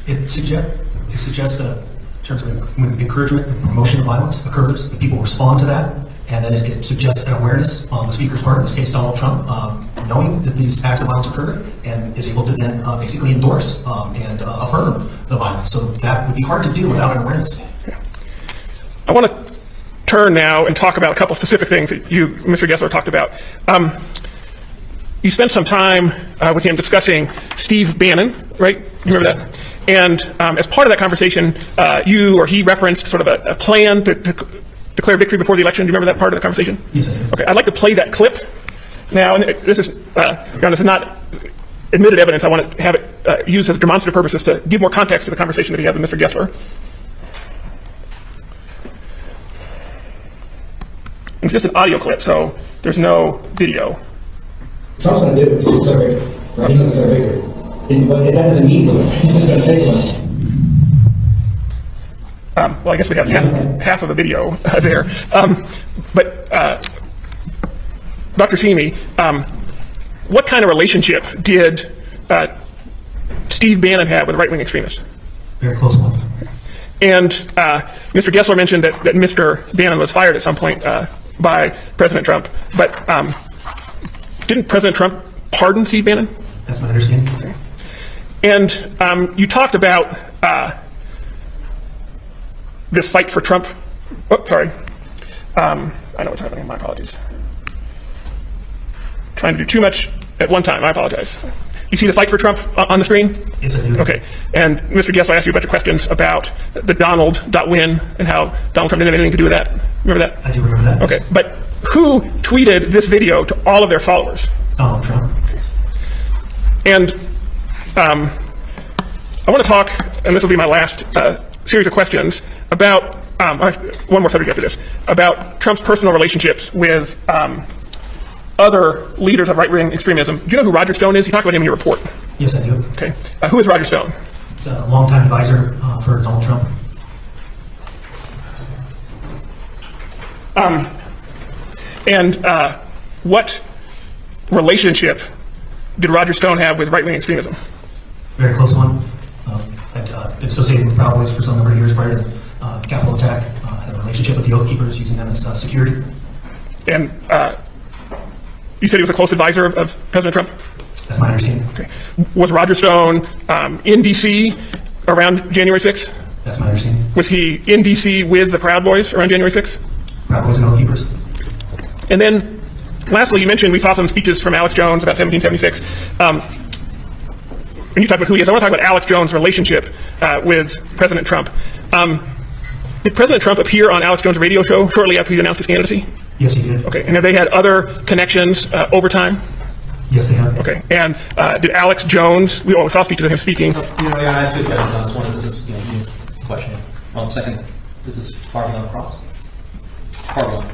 It suggests that in terms of when encouragement and promotion of violence occurs, that people respond to that, and then it suggests an awareness on the speaker's part, in this case Donald Trump, knowing that these acts of violence occurred, and is able to then basically endorse and affirm the violence. So that would be hard to do without an awareness. I want to turn now and talk about a couple specific things that you, Mr. Gessler, talked about. You spent some time with him discussing Steve Bannon, right? You remember that? And as part of that conversation, you or he referenced sort of a plan to declare victory before the election. Do you remember that part of the conversation? Yes, I do. Okay, I'd like to play that clip now. And this is not admitted evidence. I want to have it used as demonstrative purposes to give more context to the conversation that he had with Mr. Gessler. It's just an audio clip, so there's no video. Trump's going to do it. He's going to declare victory. Right? He's going to declare victory. But that doesn't mean to He's just going to say to him. Well, I guess we have half of a video there. But Dr. Simi, what kind of relationship did Steve Bannon have with right-wing extremists? Very close one. And Mr. Gessler mentioned that Mr. Bannon was fired at some point by President Trump. But didn't President Trump pardon Steve Bannon? That's my understanding. Okay. And you talked about this fight for Trump. Oh, sorry. I know what's happening. My apologies. Trying to do too much at one time. I apologize. You see the fight for Trump on the screen? Yes, I do. Okay. And Mr. Gessler asked you a bunch of questions about the Donald.win and how Donald Trump didn't have anything to do with that. Remember that? I do remember that. Okay. But who tweeted this video to all of their followers? Donald Trump. And I want to talk, and this will be my last series of questions, about, one more subject after this, about Trump's personal relationships with other leaders of right-wing extremism. Do you know who Roger Stone is? You talk about him in your report. Yes, I do. Okay. Who is Roger Stone? He's a longtime advisor for Donald Trump. And what relationship did Roger Stone have with right-wing extremism? Very close one. I'd been associated with Proud Boys for some number of years prior to the Capitol attack. Had a relationship with the Oath Keepers, using them as security. And you said he was a close advisor of President Trump? That's my understanding. Okay. Was Roger Stone in D.C. around January 6th? That's my understanding. Was he in D.C. with the Proud Boys around January 6th? Proud Boys and Oath Keepers. And then, lastly, you mentioned we saw some speeches from Alex Jones about 1776. When you talk about who he is, I want to talk about Alex Jones' relationship with President Trump. Did President Trump appear on Alex Jones' radio show shortly after he announced his candidacy? Yes, he did. Okay. And have they had other connections over time? Yes, they have. Okay. And did Alex Jones, we saw speeches of him speaking. I have two questions on this. One is this is question. Second, this is far beyond the cross. Far beyond.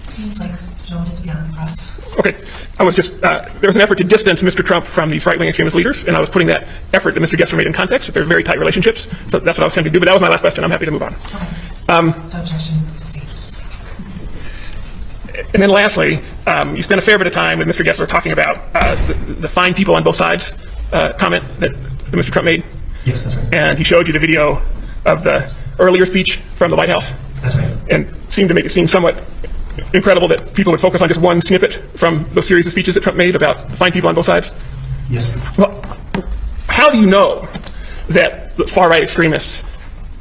Seems like Stone is beyond the cross. Okay. I was just, there was an effort to distance Mr. Trump from these right-wing extremist leaders, and I was putting that effort that Mr. Gessler made in context. They're very tight relationships, so that's what I was attempting to do, but that was my last question. I'm happy to move on. Okay. So objection sustained. And then lastly, you spent a fair bit of time with Mr. Gessler talking about the fine people on both sides comment that Mr. Trump made. Yes, that's right. And he showed you the video of the earlier speech from the White House. That's right. And seemed to make it seem somewhat incredible that people would focus on just one snippet from those series of speeches that Trump made about fine people on both sides. Yes. Well, how do you know that the far-right extremists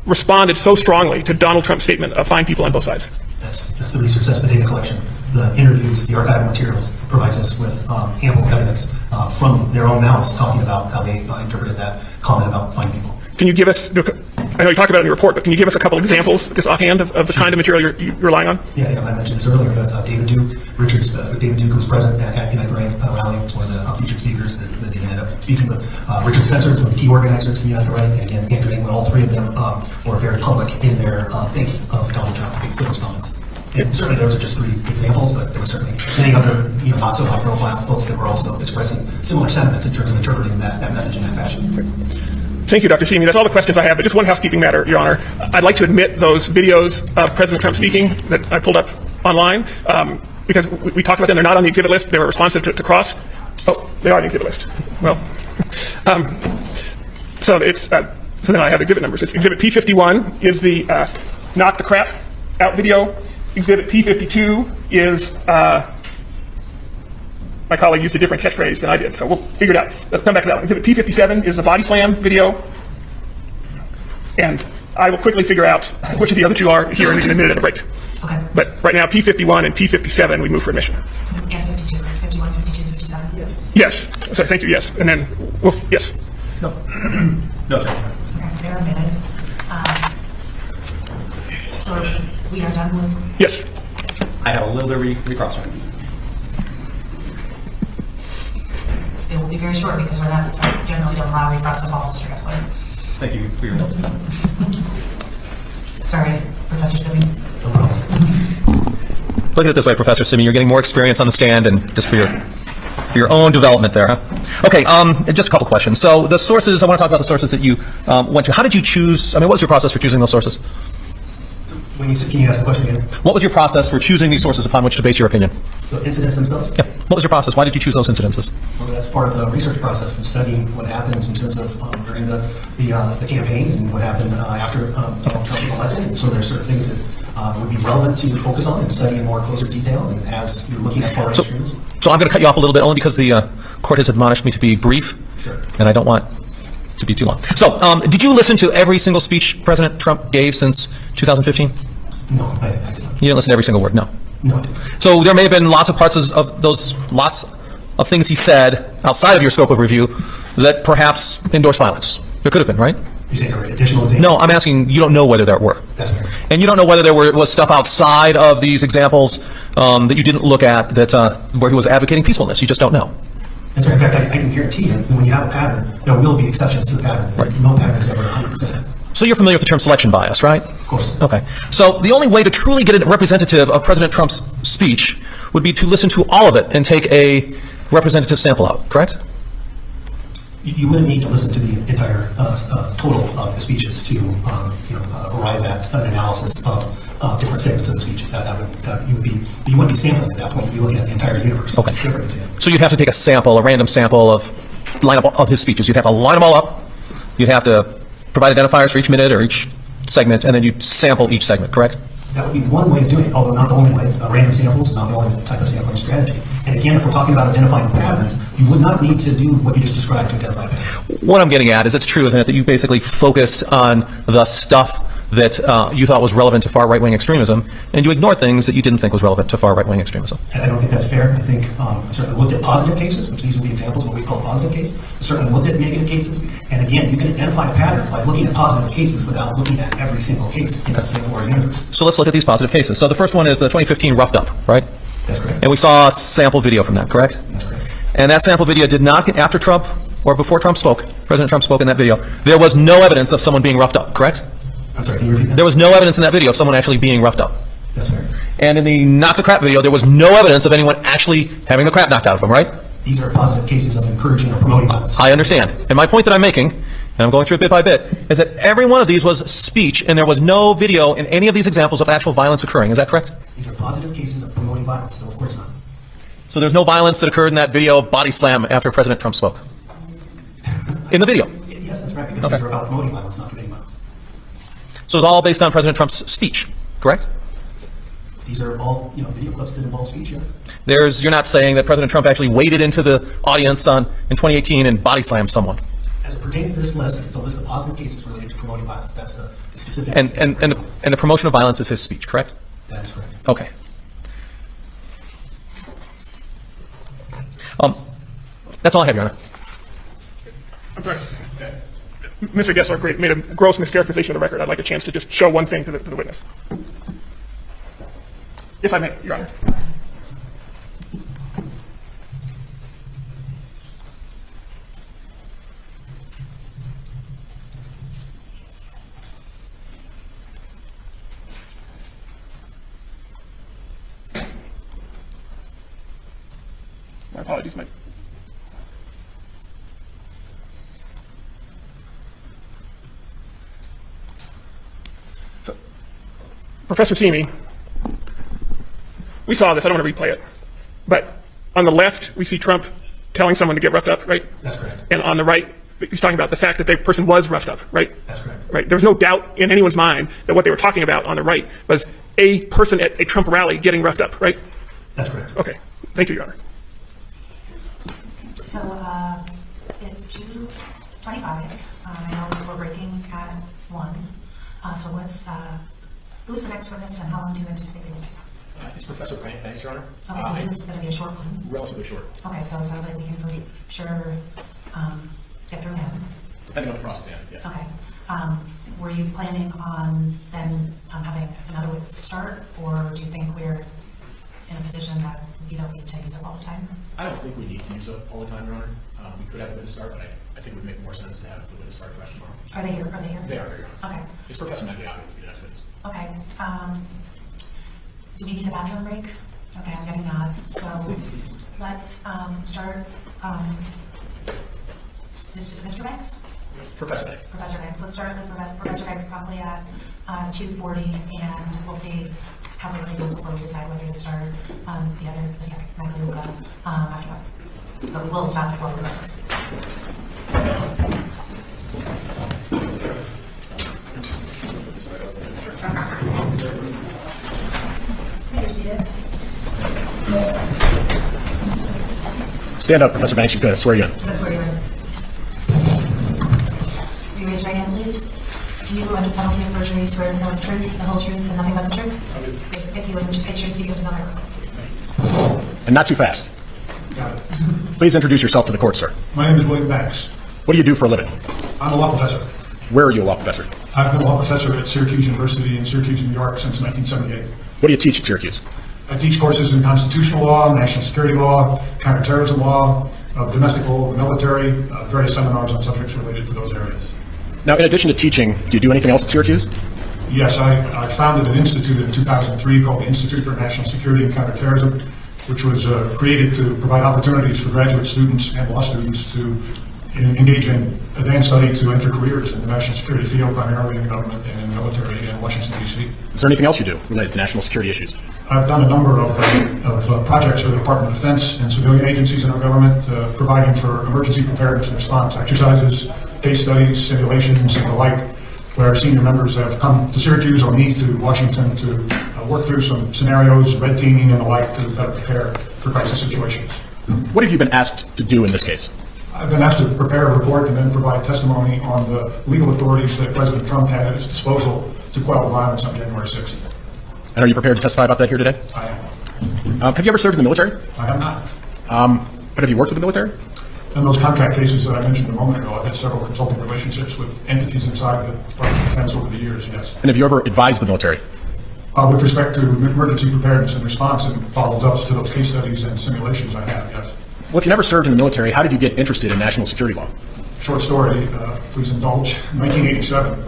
responded so strongly to Donald Trump's statement of fine people on both sides? That's the research, that's the data collection. The interviews, the archival materials provides us with ample evidence from their own mouths talking about how they interpreted that comment about fine people. Can you give us, I know you talked about it in your report, but can you give us a couple examples, just offhand, of the kind of material you're relying on? Yeah, I mentioned this earlier, but David Duke, David Duke, who was present at Unite the Right rally, was one of the featured speakers that David ended up speaking with. Richard Spencer, one of the key organizers in Unite the Right, and again, Andrew England, all three of them were very public in their thinking of Donald Trump for those comments. And certainly those are just three examples, but there were certainly many other, not so high profile folks that were also expressing similar sentiments in terms of interpreting that message in that fashion. Thank you, Dr. Simi. That's all the questions I have, but just one housekeeping matter, Your Honor. I'd like to admit those videos of President Trump speaking that I pulled up online, because we talked about them. They're not on the exhibit list. They were responsive to Cross. Oh, they are on the exhibit list. Well, so then I have exhibit numbers. It's exhibit P51 is the knock the crap out video. Exhibit P52 is, my colleague used a different catchphrase than I did, so we'll figure it out. Let's come back to that one. Exhibit P57 is the body slam video. And I will quickly figure out which of the other two are here in a minute at a break. Okay. But right now, P51 and P57, we move for admission. And 52, 51, 52, 57. Yes. Sorry, thank you, yes. And then, yes. No. No. Okay, bear a minute. So we are done with. Yes. I have a little bit of recross. It will be very short because we're not generally don't allow recross at all, Mr. Gessler. Thank you for your help. Sorry, Professor Simi. Look at it this way, Professor Simi. You're getting more experience on the stand, and just for your own development there, huh? Okay, just a couple questions. So the sources, I want to talk about the sources that you went to. How did you choose, what was your process for choosing those sources? When you said, can you ask the question again? What was your process for choosing these sources upon which to base your opinion? The incidents themselves? Yeah. What was your process? Why did you choose those incidences? Well, that's part of the research process from studying what happens in terms of during the campaign and what happened after Donald Trump was elected. And so there's certain things that would be relevant to focus on and study in more closer detail. And as you're looking at far-right extremism. So I'm going to cut you off a little bit only because the court has admonished me to be brief. Sure. And I don't want to be too long. So did you listen to every single speech President Trump gave since 2015? No, I did not. You didn't listen to every single word? No. No, I didn't. So there may have been lots of parts of those, lots of things he said outside of your scope of review that perhaps endorsed violence? There could have been, right? You say there were additional examples? No, I'm asking, you don't know whether there were. That's fair. And you don't know whether there was stuff outside of these examples that you didn't look at that where he was advocating peacefulness. You just don't know. That's right. In fact, I can guarantee you that when you have a pattern, there will be exceptions to the pattern. Right. No pattern is ever 100%. So you're familiar with the term selection bias, right? Of course. Okay. So the only way to truly get a representative of President Trump's speech would be to listen to all of it and take a representative sample out, correct? You wouldn't need to listen to the entire total of the speeches to arrive at an analysis of different segments of the speeches. You wouldn't be sampling at that point. You'd be looking at the entire universe. Okay. Different. So you'd have to take a sample, a random sample of lineup of his speeches. You'd have to line them all up. You'd have to provide identifiers for each minute or each segment, and then you'd sample each segment, correct? That would be one way of doing it, although not the only way. Random samples is not the only type of sampling strategy. And again, if we're talking about identifying patterns, you would not need to do what you just described to identify patterns. What I'm getting at is it's true, isn't it, that you basically focused on the stuff that you thought was relevant to far right-wing extremism, and you ignored things that you didn't think was relevant to far right-wing extremism. And I don't think that's fair. I think I certainly looked at positive cases, which these would be examples of what we call positive cases. I certainly looked at negative cases. And again, you can identify a pattern by looking at positive cases without looking at every single case in the single universe. So let's look at these positive cases. So the first one is the 2015 roughed up, right? That's correct. And we saw a sample video from that, correct? That's correct. And that sample video did not get, after Trump or before Trump spoke, President Trump spoke in that video, there was no evidence of someone being roughed up, correct? I'm sorry, can you repeat that? There was no evidence in that video of someone actually being roughed up. That's fair. And in the knock the crap video, there was no evidence of anyone actually having the crap knocked out of them, right? These are positive cases of encouraging or promoting violence. I understand. And my point that I'm making, and I'm going through it bit by bit, is that every one of these was speech, and there was no video in any of these examples of actual violence occurring. Is that correct? These are positive cases of promoting violence, so of course not. So there's no violence that occurred in that video body slam after President Trump spoke? In the video? Yes, that's right, because these are about promoting violence, not committing violence. So it's all based on President Trump's speech, correct? These are all, video clips that involve speech, yes. You're not saying that President Trump actually waded into the audience in 2018 and body slammed someone? As it pertains to this list, it's a list of positive cases related to promoting violence. That's the specific. And the promotion of violence is his speech, correct? That is correct. Okay. That's all I have, Your Honor. I'm sorry. Mr. Gessler made a gross mischaracterization of the record. I'd like a chance to just show one thing to the witness. If I may, Your Honor. My apologies, Mike. So, Professor Simi, we saw this. I don't want to replay it. But on the left, we see Trump telling someone to get roughed up, right? That's correct. And on the right, he's talking about the fact that the person was roughed up, right? That's correct. Right. There was no doubt in anyone's mind that what they were talking about on the right was a person at a Trump rally getting roughed up, right? That's correct. Okay. Thank you, Your Honor. So it's 2:25. I know we're breaking at 1. So who's the next witness and how long do you anticipate they will take? It's Professor Banks, Your Honor. Okay, so this is going to be a short one. Relatively short, Okay, so it sounds like we can for sure get through him. depending on the process, yes. Okay. Were you planning on then having another witness start, or do you think we're in a position that we don't need to use up all the time? I don't think we need to use up all the time, Your Honor. We could have a witness start, but I think it would make more sense to have the witness start fresh tomorrow. Are they here? They are here. Okay. It's Professor Mangiato who would be the next witness. Okay. Do we need a bathroom break? Okay, I'm getting nods. So let's start. Is it Mr. Banks? Professor Banks. Professor Banks. Let's start with Professor Banks probably at 2:40, and we'll see how quickly it goes before we decide whether to start the second Magliuca after that. But we will stop before we close. Stand up, Professor Banks. She's going to swear you in. That's where you're in. Will you raise your right hand, please? Do you, under penalty of perjury, swear to tell the truth, the whole truth, and nothing but the truth? If you would just make sure you speak into the microphone. And not too fast. Got it. Please introduce yourself to the court, sir. My name is William Banks. What do you do for a living? I'm a law professor. Where are you a law professor? I've been a law professor at Syracuse University in Syracuse, New York since 1978. What do you teach at Syracuse? I teach courses in constitutional law, national security law, counterterrorism law, domestic law, military, various seminars on subjects related to those areas. Now, in addition to teaching, do you do anything else at Syracuse? Yes, I founded an institute in 2003 called the Institute for National Security and Counterterrorism, which was created to provide opportunities for graduate students and law students to engage in advanced study to enter careers in the national security field, primarily in the government and in the military in Washington, D.C. Is there anything else you do related to national security issues? I've done a number of projects for the Department of Defense and civilian agencies in our government, providing for emergency preparedness and response exercises, case studies, simulations, and the like, where senior members have come to Syracuse or me to Washington to work through some scenarios, red teaming, and the like to better prepare for crisis situations. What have you been asked to do in this case? I've been asked to prepare a report and then provide testimony on the legal authorities that President Trump had at his disposal to quell the violence on January 6th. And are you prepared to testify about that here today? I am. Have you ever served in the military? I have not. But have you worked with the military? In those contract cases that I mentioned a moment ago, I've had several consulting relationships with entities inside the Department of Defense over the years, yes. And have you ever advised the military? With respect to emergency preparedness and response and follow-ups to those case studies and simulations, I have, yes. Well, if you never served in the military, how did you get interested in national security law? Short story, please indulge. In 1987,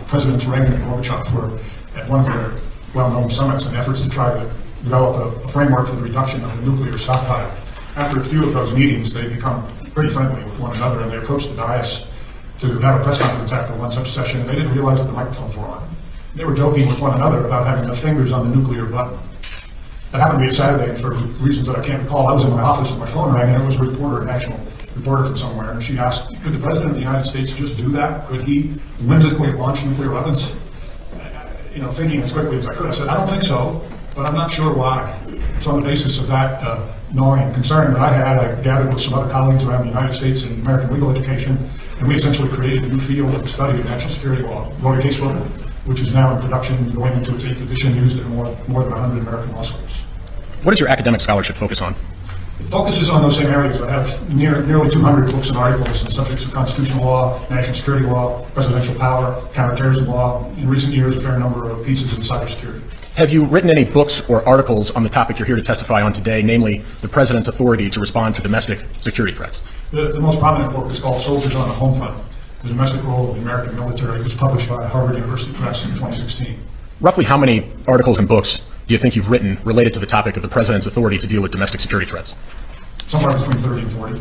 Presidents Reagan and Gorbachev were at one of their well-known summits and efforts to try to develop a framework for the reduction of the nuclear stockpile. After a few of those meetings, they become pretty friendly with one another, and they approached the dais to have a press conference after one such session, and they didn't realize that the microphones were on. They were joking with one another about having their fingers on the nuclear button. That happened to be a Saturday, and for reasons that I can't recall, I was in my office and my phone rang, and there was a reporter, a national reporter from somewhere, and she asked, could the President of the United States just do that? Could he whimsically launch nuclear weapons? Thinking as quickly as I could, I said, I don't think so, but I'm not sure why. So on the basis of that gnawing concern that I had, I gathered with some other colleagues around the United States in American legal education, and we essentially created a new field of study of national security law, wrote a casebook, which is now in production, going into its 8th edition, used in more than 100 American law schools. What does your academic scholarship focus on? It focuses on those same areas. I have nearly 200 books and articles on subjects of constitutional law, national security law, presidential power, counterterrorism law. In recent years, a fair number of pieces in cybersecurity. Have you written any books or articles on the topic you're here to testify on today, namely the President's authority to respond to domestic security threats? The most prominent book is called Soldiers on the Home Front, the domestic role of the American military. It was published by Harvard University Press in 2016. Roughly how many articles and books do you think you've written related to the topic of the President's authority to deal with domestic security threats? Somewhere between 30 and 40.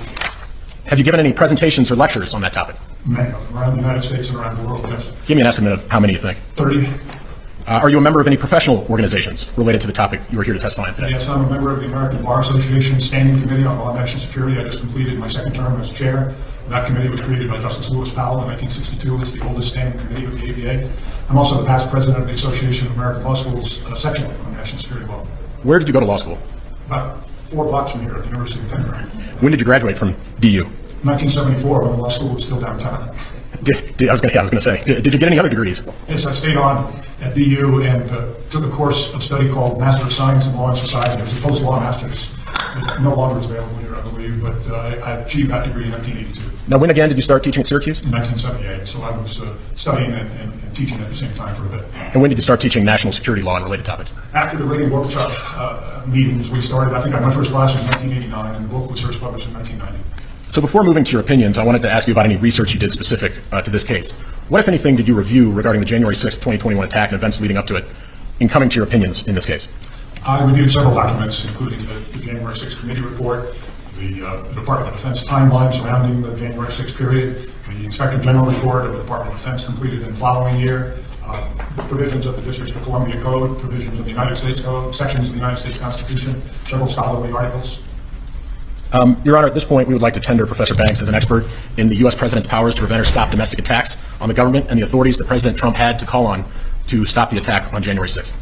Have you given any presentations or lectures on that topic? Many of them, around the United States and around the world, yes. Give me an estimate of how many you think. 30. Are you a member of any professional organizations related to the topic you are here to testify on today? Yes, I'm a member of the American Bar Association Standing Committee on Law and National Security. I just completed my second term as chair. That committee was created by Justice Lewis Powell in 1962. It's the oldest standing committee of the ABA. I'm also the past president of the Association of American Law Schools section on national security law. Where did you go to law school? About 4 blocks from here at the University of Denver. When did you graduate from DU? 1974, when the law school was still downtown. I was going to say, did you get any other degrees? Yes, I stayed on at DU and took a course of study called Master of Science in Law and Society. It was a post-law master's. It no longer is available here, I believe, but I achieved that degree in 1982. Now, when again did you start teaching at Syracuse? In 1978, so I was studying and teaching at the same time for a bit. And when did you start teaching national security law and related topics? After the Reagan-Gorbachev meetings, we started. I think my first class was in 1989, and the book was first published in 1990. So before moving to your opinions, I wanted to ask you about any research you did specific to this case. What, if anything, did you review regarding the January 6, 2021 attack and events leading up to it in coming to your opinions in this case? I reviewed several documents, including the January 6 committee report, the Department of Defense timeline surrounding the January 6 period, the Inspector General report of the Department of Defense completed in the following year, the provisions of the District of Columbia Code, provisions of the United States Code, sections of the United States Constitution, several scholarly articles. Your Honor, at this point, we would like to tender Professor Banks as an expert in the U.S. President's powers to prevent or stop domestic attacks on the government and the authorities that President Trump had to call on to stop the attack on January 6th.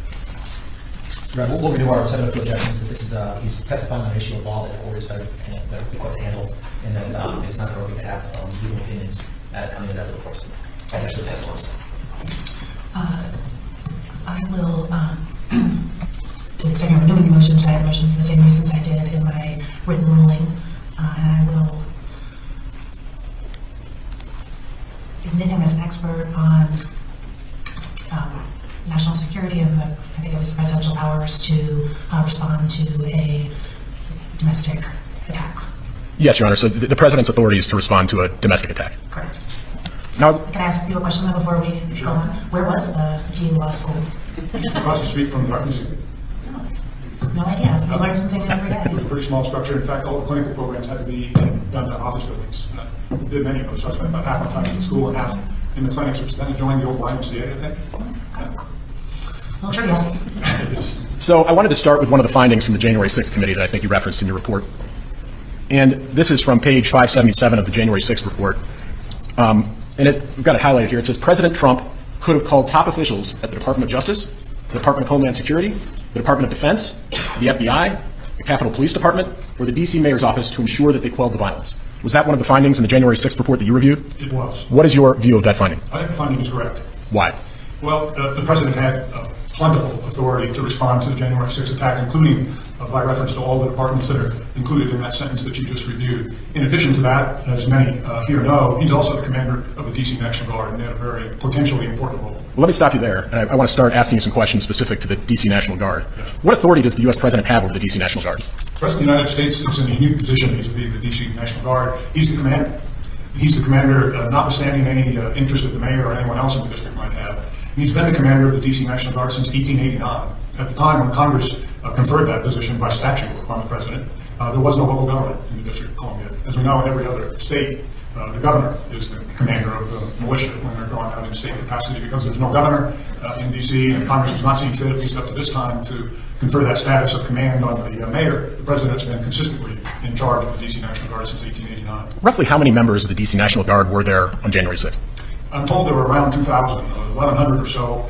Right, we'll renew our set of objections that this is, he's testifying on an issue of law that orders that the court to handle, and that it's not appropriate to have legal opinions coming as the course. As actually test course. I will, to the extent of renewing the motion, I have a motion for the same reasons I did in my written ruling, and I will admit him as an expert on national security and I think it was the presidential powers to respond to a domestic attack. Yes, Your Honor. So the President's authority is to respond to a domestic attack. Correct. Now, Can I ask you a question though before we go on? Where was the GU Law School? Across the street from the art museum. No idea. You learn something new every day. It was a pretty small structure. In fact, all the clinical programs had to be done to office buildings. Did many of those. So I spent about half my time in the school and half in the clinics, which then joined the old YMCA, I think. Well, trivia. so I wanted to start with one of the findings from the January 6th committee that I think you referenced in your report. And this is from page 577 of the January 6th report. And we've got it highlighted here. It says, President Trump could have called top officials at the Department of Justice, the Department of Homeland Security, the Department of Defense, the FBI, the Capitol Police Department, or the D.C. Mayor's office to ensure that they quelled the violence. Was that one of the findings in the January 6th report that you reviewed? It was. What is your view of that finding? I think the finding is correct. Why? Well, the President had plentiful authority to respond to the January 6th attack, including by reference to all the departments that are included in that sentence that you just reviewed. In addition to that, as many here know, he's also the commander of the D.C. National Guard, and they had a very potentially important role. Well, let me stop you there. And I want to start asking you some questions specific to the D.C. National Guard. Yes. What authority does the U.S. President have over the D.C. National Guard? The President of the United States is in a unique position vis-a-vis the D.C. National Guard. He's the commander. He's the commander, notwithstanding any interest that the mayor or anyone else in the district might have. He's been the commander of the D.C. National Guard since 1889. At the time when Congress conferred that position by statute upon the president, there was no local government in the District of Columbia. As we know, in every other state, the governor is the commander of the militia when they're going out in state capacity. Because there's no governor in D.C. and Congress has not seen fit, at least up to this time, to confer that status of command on the mayor. The president has been consistently in charge of the D.C. National Guard since 1889. Roughly how many members of the D.C. National Guard were there on January 6th? I'm told there were around 2,000, 1,100 or so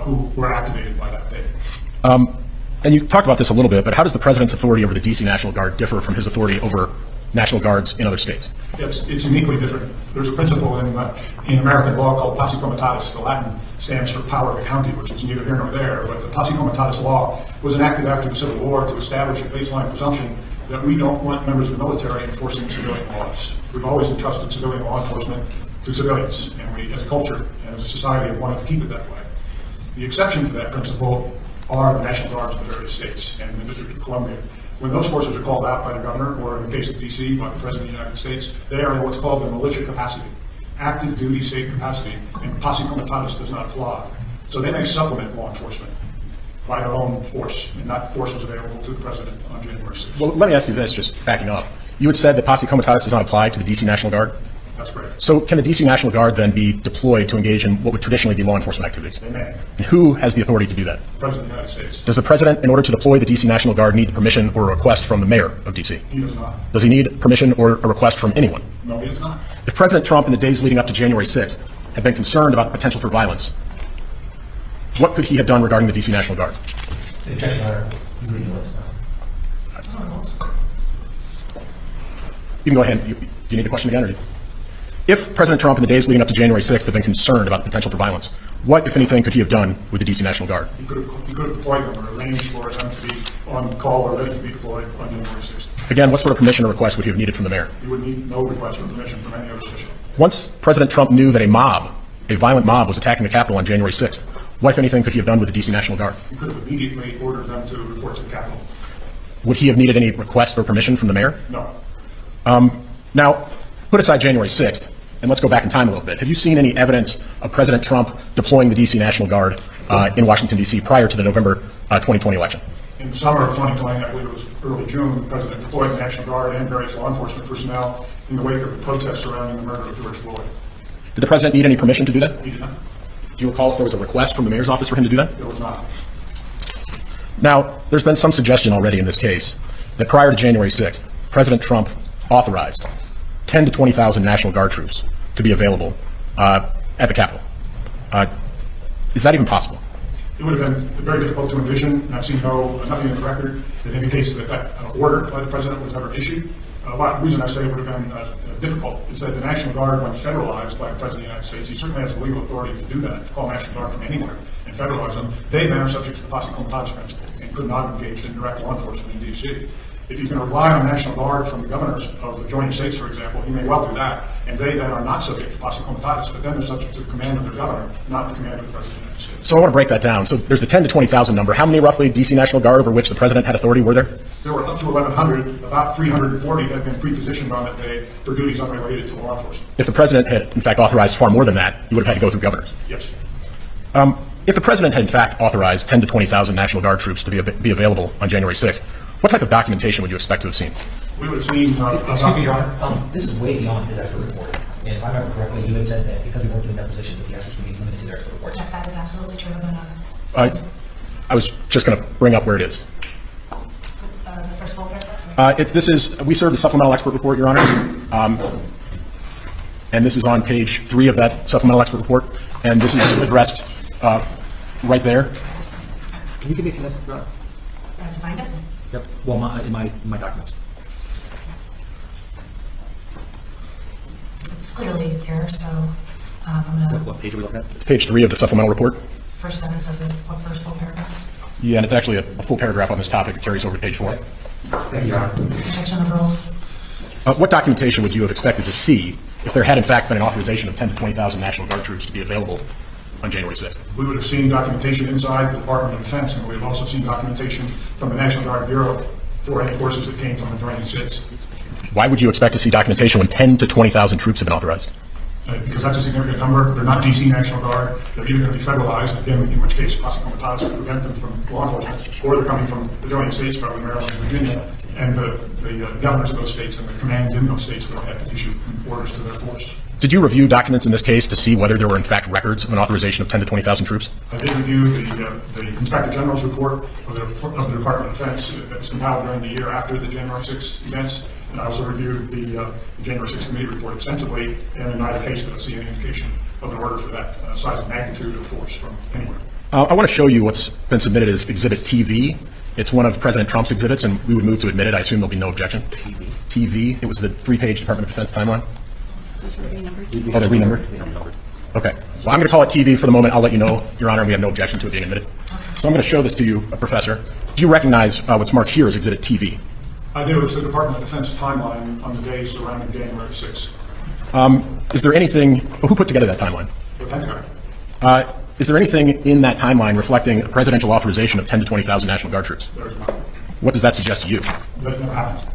who were activated by that day. And you talked about this a little bit, but how does the president's authority over the D.C. National Guard differ from his authority over National Guards in other states? It's uniquely different. There's a principle in American law called posse comitatus. The Latin stands for power of the county, which is neither here nor there. But the posse comitatus law was enacted after the Civil War to establish a baseline presumption that we don't want members of the military enforcing civilian laws. We've always entrusted civilian law enforcement to civilians, and we, as a culture and as a society, have wanted to keep it that way. The exception to that principle are the National Guards of the various states and the District of Columbia. When those forces are called out by the governor, or in the case of D.C., by the President of the United States, they are in what's called the militia capacity, active duty state capacity, and posse comitatus does not apply. So they may supplement law enforcement by their own force, and that force was available to the President on January 6th. Well, let me ask you this, just backing up. You had said that posse comitatus does not apply to the D.C. National Guard? That's correct. So can the D.C. National Guard then be deployed to engage in what would traditionally be law enforcement activities? They may. And who has the authority to do that? The President of the United States. Does the President, in order to deploy the D.C. National Guard, need the permission or a request from the mayor of D.C.? He does not. Does he need permission or a request from anyone? No, he does not. If President Trump in the days leading up to January 6th had been concerned about the potential for violence, what could he have done regarding the D.C. National Guard? The objection, Your Honor. You lead the witness now. You can go ahead. Do you need the question again? Or if President Trump in the days leading up to January 6th had been concerned about the potential for violence, what, if anything, could he have done with the D.C. National Guard? He could have deployed them or arranged for them to be on call or ready to be deployed on January 6th. Again, what sort of permission or request would he have needed from the mayor? He would need no request or permission from any other official. Once President Trump knew that a violent mob was attacking the Capitol on January 6th, what, if anything, could he have done with the D.C. National Guard? He could have immediately ordered them to report to the Capitol. Would he have needed any request or permission from the mayor? No. Now, put aside January 6th, and let's go back in time a little bit. Have you seen any evidence of President Trump deploying the D.C. National Guard in Washington, D.C. prior to the November 2020 election? In the summer of 2020, I believe it was early June, the President deployed the National Guard and various law enforcement personnel in the wake of the protests surrounding the murder of George Floyd. Did the President need any permission to do that? He did not. Do you recall if there was a request from the mayor's office for him to do that? There was not. Now, there's been some suggestion already in this case that prior to January 6th, President Trump authorized 10 to 20,000 National Guard troops to be available at the Capitol. Is that even possible? It would have been very difficult to envision, and I've seen nothing in the record that indicates that order by the President was ever issued. The reason I say it would have been difficult is that the National Guard, when federalized by the President of the United States, he certainly has the legal authority to do that, to call National Guard from anywhere and federalize them. They then are subject to the posse comitatus principle and could not engage in direct law enforcement in D.C. If you can rely on National Guard from the governors of the joining states, for example, you may well do that, and they then are not subject to posse comitatus, but then they're subject to the command of their governor, not the command of the President of the United States. So I want to break that down. So there's the 10 to 20,000 number. How many roughly DC National Guard over which the President had authority were there? There were up to 1,100. About 340 had been pre-positioned on that day for duties unrelated to law enforcement. If the President had, in fact, authorized far more than that, he would have had to go through governors. Yes. If the President had, in fact, authorized 10 to 20,000 National Guard troops to be available on January 6th, what type of documentation would you expect to have seen? We would have seen... Excuse me, Your Honor. This is way beyond his expert report. And if I remember correctly, you had said that because we weren't doing depositions, that the experts would be limited to their expert reports. That is absolutely true, but I was just going to bring up where it is. the first full paragraph? We served the supplemental expert report, Your Honor. And this is on page 3 of that supplemental expert report. And this is addressed right there. Can you give me a few minutes, Your Honor? To find it? Yep. Well, in my documents. It's clearly there, so I'm going to, What page are we looking at? It's page 3 of the supplemental report. first sentence of the first full paragraph. Yeah, and it's actually a full paragraph on this topic. It carries over to page 4. Thank you, Your Honor. Protection of rule. What documentation would you have expected to see if there had, in fact, been an authorization of 10 to 20,000 National Guard troops to be available on January 6th? We would have seen documentation inside the Department of Defense, and we would have also seen documentation from the National Guard Bureau for any forces that came from the joining states. Why would you expect to see documentation when 10 to 20,000 troops have been authorized? Because that's a significant number. They're not DC National Guard. They're either going to be federalized, again, in which case posse comitatus would prevent them from law enforcement, or they're coming from the joining states, probably Maryland and Virginia, and the governors of those states and the command in those states would have to issue orders to their force. Did you review documents in this case to see whether there were, in fact, records of an authorization of 10 to 20,000 troops? I did review the Inspector General's report of the Department of Defense that was compiled during the year after the January 6th events, and I also reviewed the January 6th committee report extensively, and in neither case did I see any indication of an order for that size of magnitude of force from anywhere. I want to show you what's been submitted as Exhibit TV. It's one of President Trump's exhibits, and we would move to admit it. I assume there'll be no objection. TV. It was the 3-page Department of Defense timeline. Oh, they're renumbered? Okay. Well, I'm going to call it TV for the moment. I'll let you know, Your Honor, we have no objection to it being admitted. So I'm going to show this to you, Professor. Do you recognize what's marked here as Exhibit TV? I do. It's the Department of Defense timeline on the days surrounding January 6th. Is there anything, who put together that timeline? The Pentagon. Is there anything in that timeline reflecting a presidential authorization of 10 to 20,000 National Guard troops? There is not. What does that suggest to you? That never happened.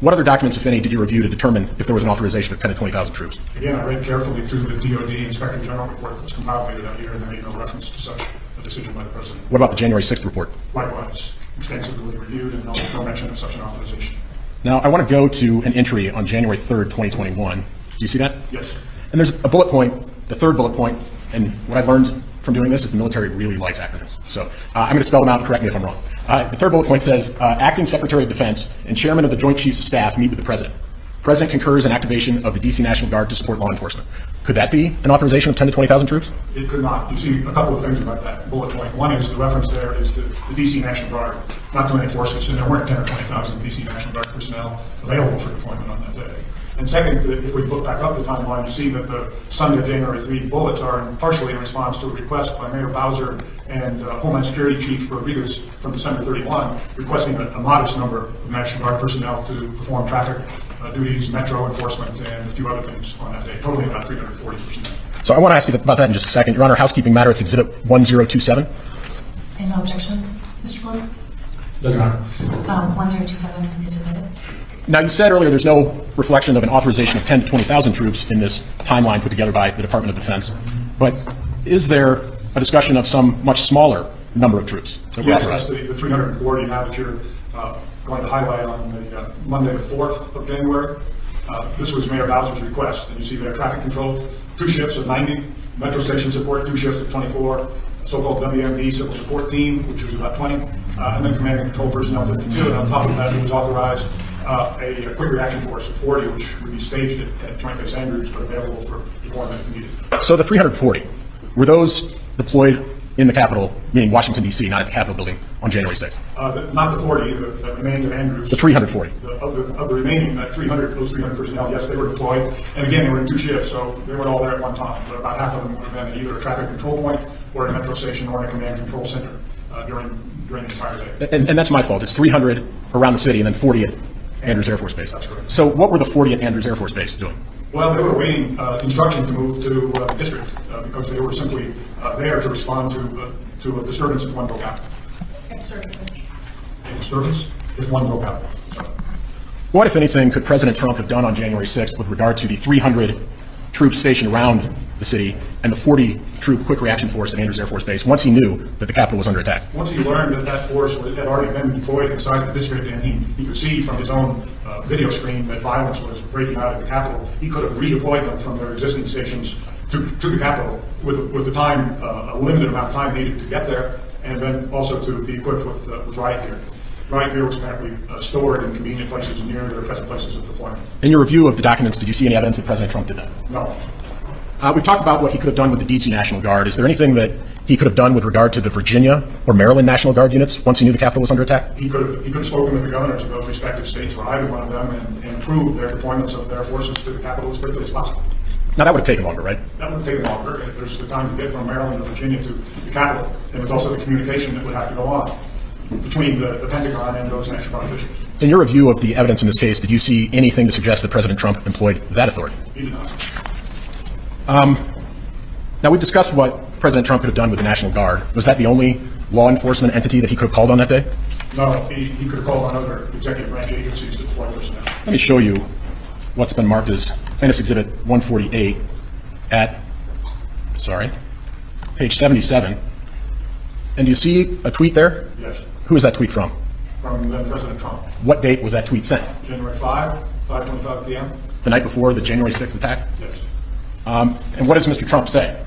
What other documents, if any, did you review to determine if there was an authorization of 10 to 20,000 troops? Again, I read carefully through the DOD Inspector General report that was compiled later that year, and there made no reference to such a decision by the President. What about the January 6th report? Likewise, extensively reviewed and no mention of such an authorization. Now, I want to go to an entry on January 3rd, 2021. Do you see that? Yes. And there's a bullet point, the third bullet point, and what I've learned from doing this is the military really likes acronyms. So I'm going to spell them out and correct me if I'm wrong. The third bullet point says, Acting Secretary of Defense and Chairman of the Joint Chiefs of Staff meet with the President. President concurs in activation of the DC National Guard to support law enforcement. Could that be an authorization of 10 to 20,000 troops? It could not. You see a couple of things about that bullet point. One is the reference there is to the DC National Guard, not to any forces, and there weren't 10 or 20,000 DC National Guard personnel available for deployment on that day. And second, if we look back up the timeline, you see that the Sunday, January 3 bullets are partially in response to a request by Mayor Bowser and Homeland Security Chief Rodriguez from December 31, requesting a modest number of National Guard personnel to perform traffic duties, metro enforcement, and a few other things on that day, totaling about 340 personnel. So I want to ask you about that in just a second. Your Honor, housekeeping matter, it's Exhibit 1027. And no objection, Mr. Bloom? No, Your Honor. 1027 is admitted. Now, you said earlier there's no reflection of an authorization of 10 to 20,000 troops in this timeline put together by the Department of Defense. But is there a discussion of some much smaller number of troops that were Yes, authorized? that's the 340 now that you're going to highlight on the Monday the 4th of January. This was Mayor Bowser's request, and you see there traffic control, 2 shifts of 90, metro station support, 2 shifts of 24, so-called WMD civil support team, which was about 20, and then command and control personnel 52, and on top of that, it was authorized a quick reaction force of 40, which would be staged at Joint Base Andrews, but available for deployment if needed. So the 340, were those deployed in the Capitol, meaning Washington, D.C., not at the Capitol building, on January 6th? Not the 40 that remained at Andrews. The 340. Of the remaining, those 300 personnel, yes, they were deployed. And again, they were in 2 shifts, so they weren't all there at one time. But about half of them would have been at either a traffic control point or a metro station or a command control center during during the entire day. And that's my fault. It's 300 around the city and then 40 at Andrews Air Force Base. That's correct. So what were the 40 at Andrews Air Force Base doing? Well, they were awaiting instruction to move to the district because they were simply there to respond to a disturbance if one broke out. A disturbance if one broke out. What, if anything, could President Trump have done on January 6th with regard to the 300 troops stationed around the city and the 40-troop quick reaction force at Andrews Air Force Base once he knew that the Capitol was under attack? Once he learned that that force had already been deployed inside the district and he could see from his own video screen that violence was breaking out at the Capitol, he could have redeployed them from their existing stations to the Capitol with the time, a limited amount of time needed to get there, and then also to be equipped with riot gear. Riot gear was apparently stored in convenient places near their present places of deployment. In your review of the documents, did you see any evidence that President Trump did that? No. We've talked about what he could have done with the D.C. National Guard. Is there anything that he could have done with regard to the Virginia or Maryland National Guard units once he knew the Capitol was under attack? He could have spoken with the governors of those respective states, or either one of them, and improved their deployments of their forces to the Capitol as quickly as possible. Now, that would have taken longer, right? That would have taken longer. There's the time to get from Maryland to Virginia to the Capitol, and there's also the communication that would have to go on between the Pentagon and those National Guard officials. In your review of the evidence in this case, did you see anything to suggest that President Trump employed that authority? He did not. Now, we've discussed what President Trump could have done with the National Guard. Was that the only law enforcement entity that he could have called on that day? No, he could have called on other executive branch agencies to deploy personnel. Let me show you what's been marked as Plaintiff's Exhibit 148 at, page 77. And do you see a tweet there? Yes. Who is that tweet from? From then President Trump. What date was that tweet sent? January 5:25 p.m. The night before the January 6th attack? Yes. And what does Mr. Trump say?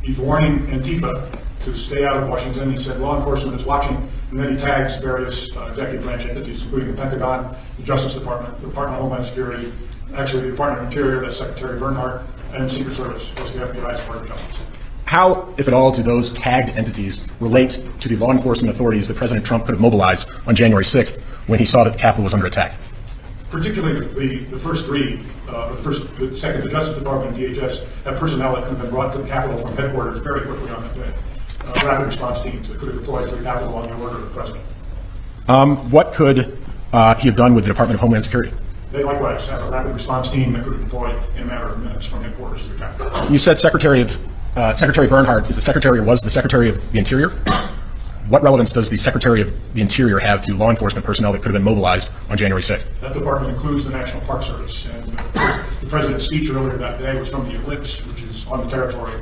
He's warning Antifa to stay out of Washington. He said law enforcement is watching, and then he tags various executive branch entities, including the Pentagon, the Justice Department, the Department of Homeland Security, actually the Department of Interior, that's Secretary Bernhardt, and Secret Service, that's the FBI's Department of Justice. How, if at all, do those tagged entities relate to the law enforcement authorities that President Trump could have mobilized on January 6th when he saw that the Capitol was under attack? Particularly the first three, the second, the Justice Department and DHS, have personnel that could have been brought to the Capitol from headquarters very quickly on that day. Rapid response teams that could have deployed to the Capitol on the order of the President. What could he have done with the Department of Homeland Security? They likewise have a rapid response team that could have deployed in a matter of minutes from headquarters to the Capitol. You said Secretary Bernhardt was the Secretary of the Interior. What relevance does the Secretary of the Interior have to law enforcement personnel that could have been mobilized on January 6th? That department includes the National Park Service, and the President's speech earlier that day was from the Ellipse, which is on the territory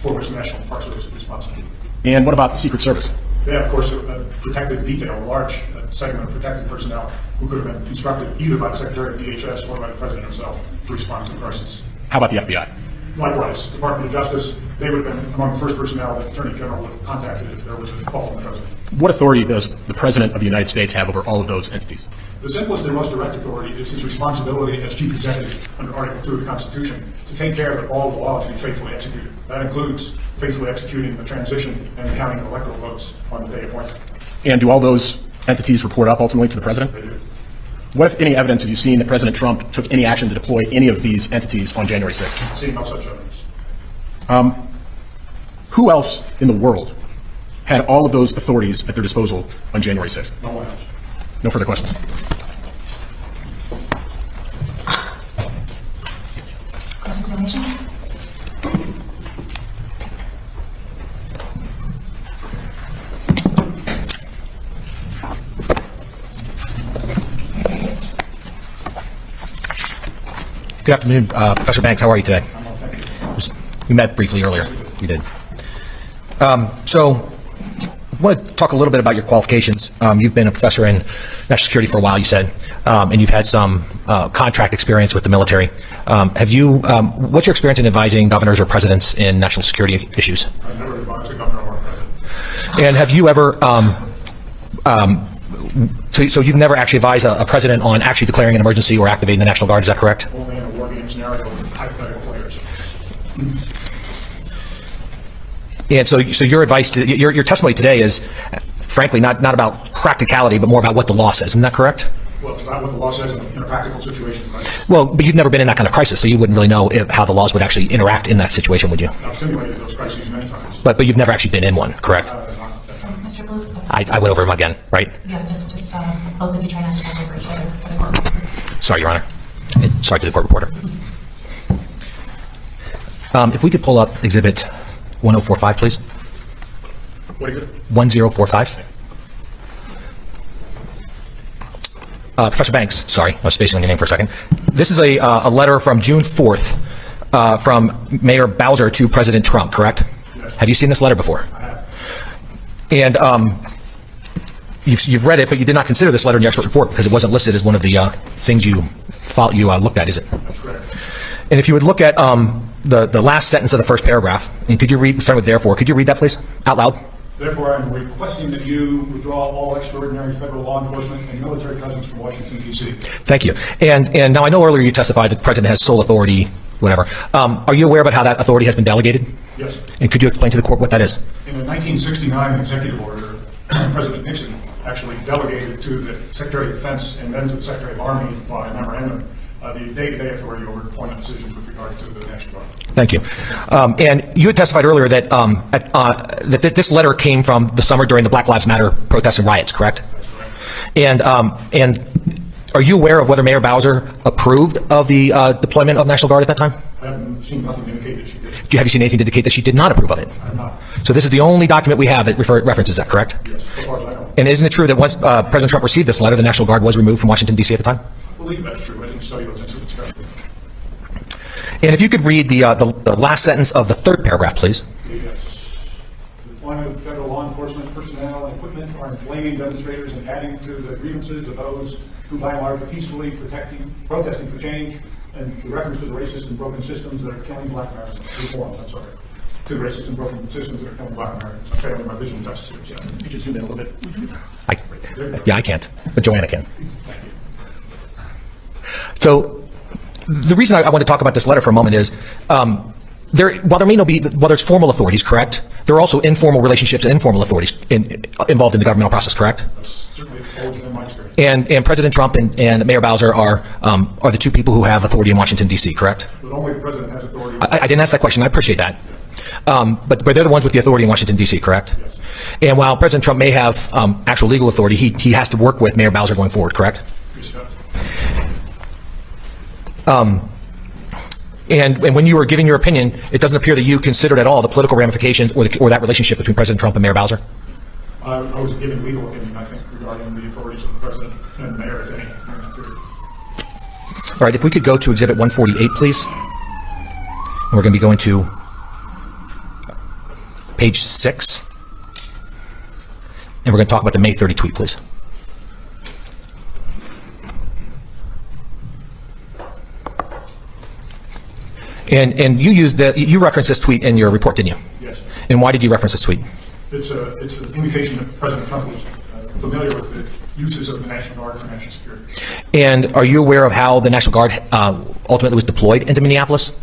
for which the National Park Service is responsible. And what about the Secret Service? They have, of course, a protected detail, a large segment of protected personnel who could have been instructed either by the Secretary of DHS or by the President himself to respond to the crisis. How about the FBI? Likewise, Department of Justice, they would have been among the first personnel that the Attorney General would have contacted if there was a call from the President. What authority does the President of the United States have over all of those entities? The simplest and most direct authority is his responsibility as Chief Executive under Article 2 of the Constitution to take care that all the laws be faithfully executed. That includes faithfully executing the transition and counting of electoral votes on the day appointed. And do all those entities report up ultimately to the President? They do. What, if any, evidence have you seen that President Trump took any action to deploy any of these entities on January 6th? I've seen no such evidence. Who else in the world had all of those authorities at their disposal on January 6th? No one else. No further questions. Cross-examination? Good afternoon, Professor Banks. How are you today? We met briefly earlier. We did. So I want to talk a little bit about your qualifications. You've been a professor in national security for a while, you said, and you've had some contract experience with the military. Have you? What's your experience in advising governors or presidents in national security issues? I've never advised a governor or a president. And have you ever? So you've never actually advised a president on actually declaring an emergency or activating the National Guard, is that correct? Only in a war game scenario with hypothetical players. And so your advice, your testimony today is, frankly, not about practicality, but more about what the law says. Isn't that correct? Well, it's about what the law says in a practical situation. Right? Well, but you've never been in that kind of crisis, so you wouldn't really know how the laws would actually interact in that situation, would you? I've simulated those crises many times. But you've never actually been in one, correct? Mr. Blue, I went over them again, right? Yeah, just both of you try not to talk over each other for the court. Sorry, Your Honor. Sorry to the court reporter. If we could pull up Exhibit 1045, please. What is it? 1045. Professor Banks, sorry, I was spacing on your name for a second. This is a letter from June 4th from Mayor Bowser to President Trump, correct? Yes. Have you seen this letter before? I have. And you've read it, but you did not consider this letter in your expert report because it wasn't listed as one of the things you looked at, is it? That's correct. And if you would look at the last sentence of the first paragraph, and could you read, starting with therefore, could you read that, please, out loud? Therefore, I'm requesting that you withdraw all extraordinary federal law enforcement and military presence from Washington, D.C. Thank you. And now I know earlier you testified that the president has sole authority, whatever. Are you aware about how that authority has been delegated? Yes. And could you explain to the court what that is? In a 1969 executive order, President Nixon actually delegated to the Secretary of Defense and then to the Secretary of Army by memorandum the day-to-day authority over deployment decisions with regard to the National Guard. Thank you. And you had testified earlier that that this letter came from the summer during the Black Lives Matter protests and riots, correct? That's correct. And are you aware of whether Mayor Bowser approved of the deployment of National Guard at that time? I haven't seen nothing to indicate that she did. Have you seen anything to indicate that she did not approve of it? I have not. So this is the only document we have that references that, correct? Yes, so far as I know. And isn't it true that once President Trump received this letter, the National Guard was removed from Washington, D.C. at the time? I believe that's true. I didn't study those incidents carefully. And if you could read the last sentence of the third paragraph, please. Yes. The deployment of federal law enforcement personnel and equipment are inflaming demonstrators and adding to the grievances of those who by and large are peacefully protesting for change, and the reference to the racist and broken systems that are killing black Americans. Reforms, I'm sorry. To the racist and broken systems that are killing black Americans. I'm failing my visual tests here. Yeah. Could you zoom in a little bit? Yeah, I can't, but Joanna can. Thank you. So the reason I want to talk about this letter for a moment is, while there may not be, while there's formal authorities, correct, there are also informal relationships and informal authorities involved in the governmental process, correct? That's certainly always been my experience. And President Trump and Mayor Bowser are the two people who have authority in Washington, D.C., correct? But only the president has authority. I didn't ask that question. I appreciate that. But they're the ones with the authority in Washington, D.C., correct? Yes. And while President Trump may have actual legal authority, he has to work with Mayor Bowser going forward, correct? Yes, yes. And when you were giving your opinion, it doesn't appear that you considered at all the political ramifications or that relationship between President Trump and Mayor Bowser? I was given legal opinion, I think, regarding the authorities of the president and the mayor, if any. All right, if we could go to Exhibit 148, please. And we're going to be going to page 6. And we're going to talk about the May 30 tweet, please. And you referenced this tweet in your report, didn't you? Yes. And why did you reference this tweet? It's an indication that President Trump was familiar with the uses of the National Guard for national security. And are you aware of how the National Guard ultimately was deployed into Minneapolis?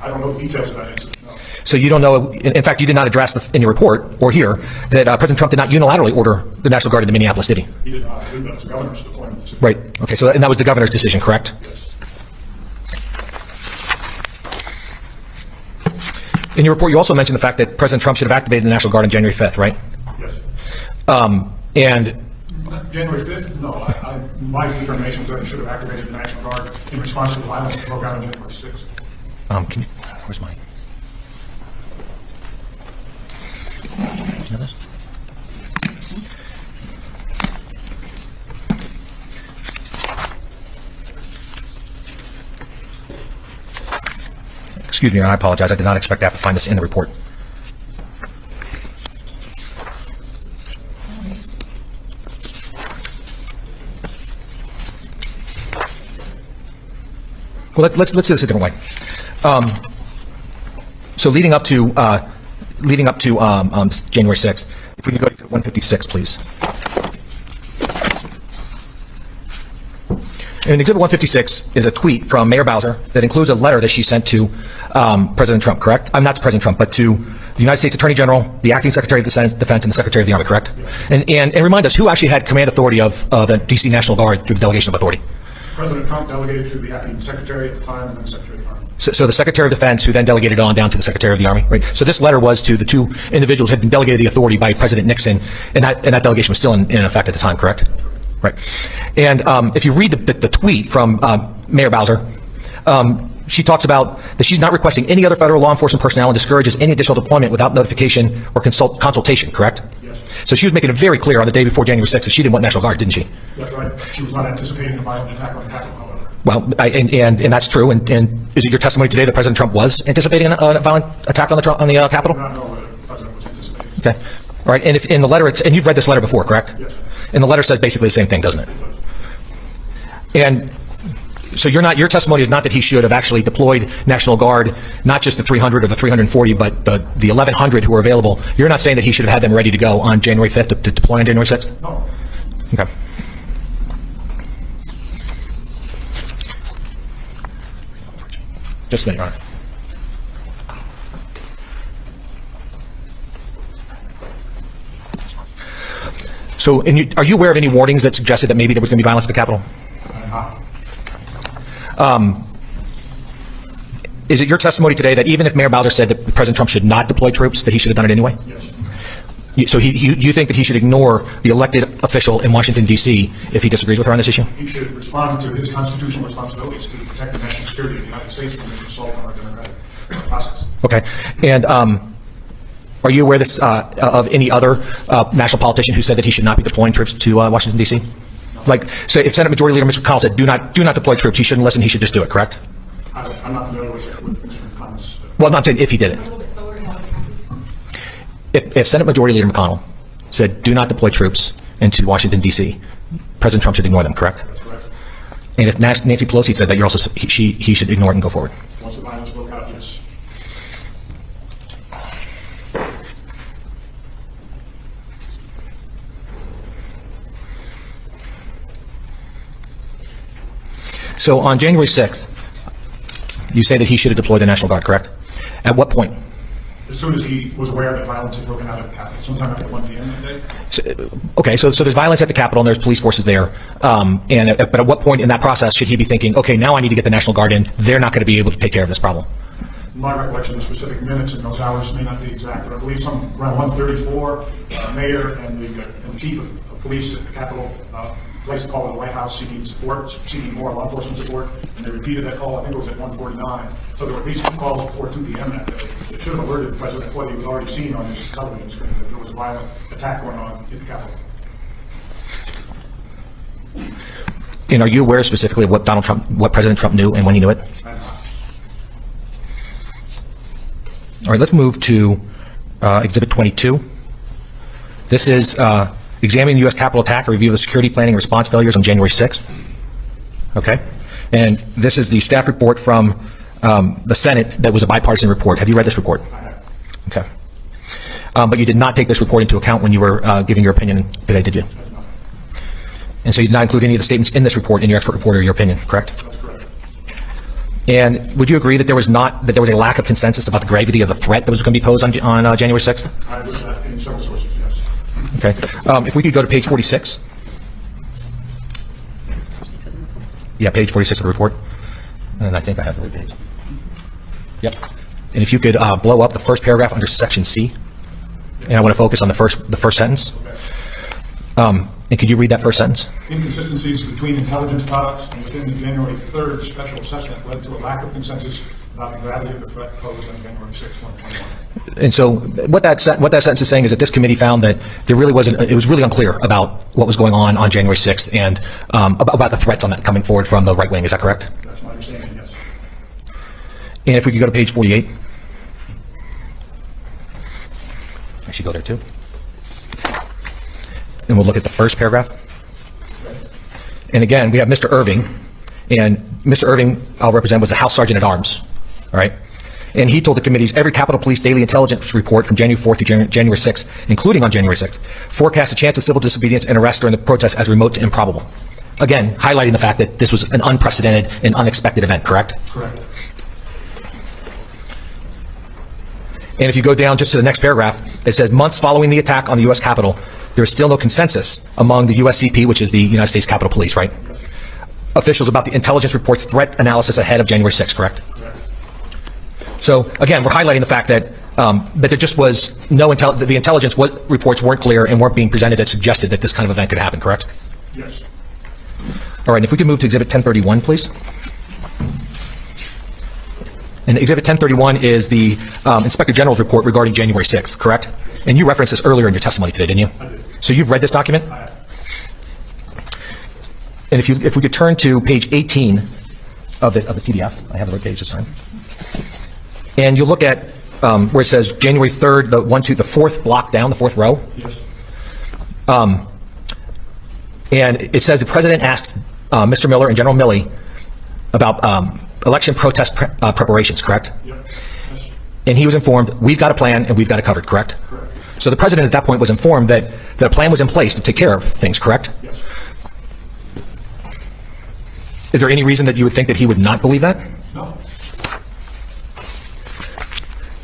I don't know the details of that incident, no. So you don't know, in fact, you did not address in your report or here that President Trump did not unilaterally order the National Guard into Minneapolis, did he? He did not. I believe that was the governor's deployment decision. Right. Okay, so and that was the governor's decision, correct? Yes. In your report, you also mentioned the fact that President Trump should have activated the National Guard on January 5th, right? Yes. And January 5th? No, my determination was that he should have activated the National Guard in response to the violence that broke out on January 6th. where's mine? You know this? Excuse me, I apologize. I did not expect to have to find this in the report. Well, let's do this a different way. So leading up to January 6th, if we could go to 156, please. And Exhibit 156 is a tweet from Mayor Bowser that includes a letter that she sent to President Trump, correct? Not to President Trump, but to the United States Attorney General, the Acting Secretary of Defense, and the Secretary of the Army, correct? And remind us, who actually had command authority of the D.C. National Guard through the delegation of authority? President Trump delegated to the acting secretary at the time and then Secretary of the Army. So the Secretary of Defense, who then delegated on down to the Secretary of the Army, right? So this letter was to the two individuals who had been delegated the authority by President Nixon, and that delegation was still in effect at the time, correct? Right. And if you read the tweet from Mayor Bowser, she talks about that she's not requesting any other federal law enforcement personnel and discourages any additional deployment without notification or consultation, correct? Yes. So she was making it very clear on the day before January 6th that she didn't want National Guard, didn't she? That's right. She was not anticipating a violent attack on the Capitol, however. Well, and that's true. And is it your testimony today that President Trump was anticipating a violent attack on the Capitol? I do not know what the President was anticipating. Okay. All right. And if in the letter, and you've read this letter before, correct? Yes. And the letter says basically the same thing, doesn't it? And so your testimony is not that he should have actually deployed National Guard, not just the 300 or the 340, but the 1,100 who were available. You're not saying that he should have had them ready to go on January 5th to deploy on January 6th? No. Okay. Just a minute, Your Honor. So, are you aware of any warnings that suggested that maybe there was going to be violence at the Capitol? Is it your testimony today that even if Mayor Bowser said that President Trump should not deploy troops, that he should have done it anyway? Yes. So you think that he should ignore the elected official in Washington, D.C. if he disagrees with her on this issue? He should respond to his constitutional responsibilities to protect the national security of the United States from the assault on our democratic process. Okay. And are you aware of any other national politician who said that he should not be deploying troops to Washington, D.C.? Like, so if Senate Majority Leader Mr. McConnell said, do not deploy troops, he shouldn't listen, he should just do it, correct? I'm not familiar with Mr. McConnell's. Well, not saying if he did it. If Senate Majority Leader McConnell said, do not deploy troops into Washington, D.C., President Trump should ignore them, correct? That's correct. And if Nancy Pelosi said that, he should ignore it and go forward. Once the violence broke out, yes. So on January 6th, you say that he should have deployed the National Guard, correct? At what point? As soon as he was aware that violence had broken out at the Capitol, sometime after 1 p.m. that day. Okay, so there's violence at the Capitol and there's police forces there. But at what point in that process should he be thinking, okay, now I need to get the National Guard in. They're not going to be able to take care of this problem? My recollection of specific minutes in those hours may not be exact, but I believe around 1:34, Mayor and the Chief of Police at the Capitol placed a call at the White House seeking more law enforcement support, and they repeated that call. I think it was at 1:49. So there were at least 2 calls before 2 p.m. that day. It should have alerted the President what he was already seeing on his television screen, that there was a violent attack going on in the Capitol. And are you aware specifically of what President Trump knew and when he knew it? I'm not. All right, let's move to Exhibit 22. This is examining the U.S. Capitol attack, a review of the security planning and response failures on January 6th. Okay? And this is the staff report from the Senate that was a bipartisan report. Have you read this report? I have. Okay. But you did not take this report into account when you were giving your opinion today, did you? And so you did not include any of the statements in this report in your expert report or your opinion, correct? That's correct. And would you agree that there was a lack of consensus about the gravity of the threat that was going to be posed on January 6th? I read that in several sources, yes. Okay. If we could go to page 46. Yeah, page 46 of the report. And I think I have the right page. Yep. And if you could blow up the first paragraph under section C. And I want to focus on the first sentence. Okay. And could you read that first sentence? Inconsistencies between intelligence products and within the January 3rd special assessment led to a lack of consensus about the gravity of the threat posed on January 6, 2021. And so what that sentence is saying is that this committee found that it was really unclear about what was going on January 6th and about the threats on that coming forward from the right wing. Is that correct? That's my understanding, yes. And if we could go to page 48. I should go there too. And we'll look at the first paragraph. And again, we have Mr. Irving. And Mr. Irving, I'll represent, was a House Sergeant at Arms. All right? And he told the committees every Capitol Police daily intelligence report from January 4th to January 6th, including on January 6th, forecast the chance of civil disobedience and arrest during the protest as remote to improbable. Again, highlighting the fact that this was an unprecedented and unexpected event, correct? Correct. And if you go down just to the next paragraph, it says, months following the attack on the U.S. Capitol, there is still no consensus among the USCP, which is the United States Capitol Police, right? officials about the intelligence report's threat analysis ahead of January 6th, correct? Correct. So again, we're highlighting the fact that that there just was no the intelligence reports weren't clear and weren't being presented that suggested that this kind of event could happen, correct? Yes. All right, and if we could move to Exhibit 1031, please. And Exhibit 1031 is the Inspector General's report regarding January 6th, correct? And you referenced this earlier in your testimony today, didn't you? I did. So you've read this document? I have. And if we could turn to page 18 of the PDF, I have the right page this time. And you'll look at where it says January 3rd, the fourth block down, the fourth row. Yes. And it says the president asked Mr. Miller and General Milley about election protest preparations, correct? Yep. Yes. And he was informed, we've got a plan and we've got it covered, correct? Correct. So the president at that point was informed that a plan was in place to take care of things, correct? Yes. Is there any reason that you would think that he would not believe that? No.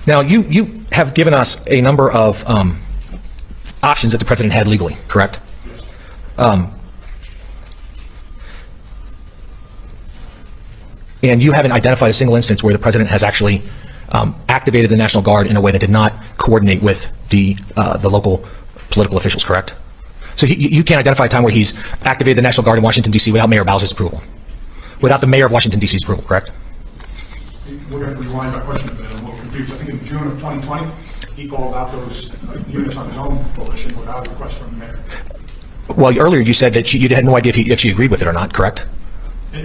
Now, you have given us a number of options that the president had legally, correct? Yes. And you haven't identified a single instance where the president has actually activated the National Guard in a way that did not coordinate with the local political officials, correct? So you can't identify a time where he's activated the National Guard in Washington, D.C. without Mayor Bowser's approval, without the mayor of Washington, D.C.'s approval, correct? We're going to rewind my question a bit. I'm a little confused. I think in June of 2020, he called out those units on his own volition without a request from the mayor. Well, earlier you said that you had no idea if she agreed with it or not, correct?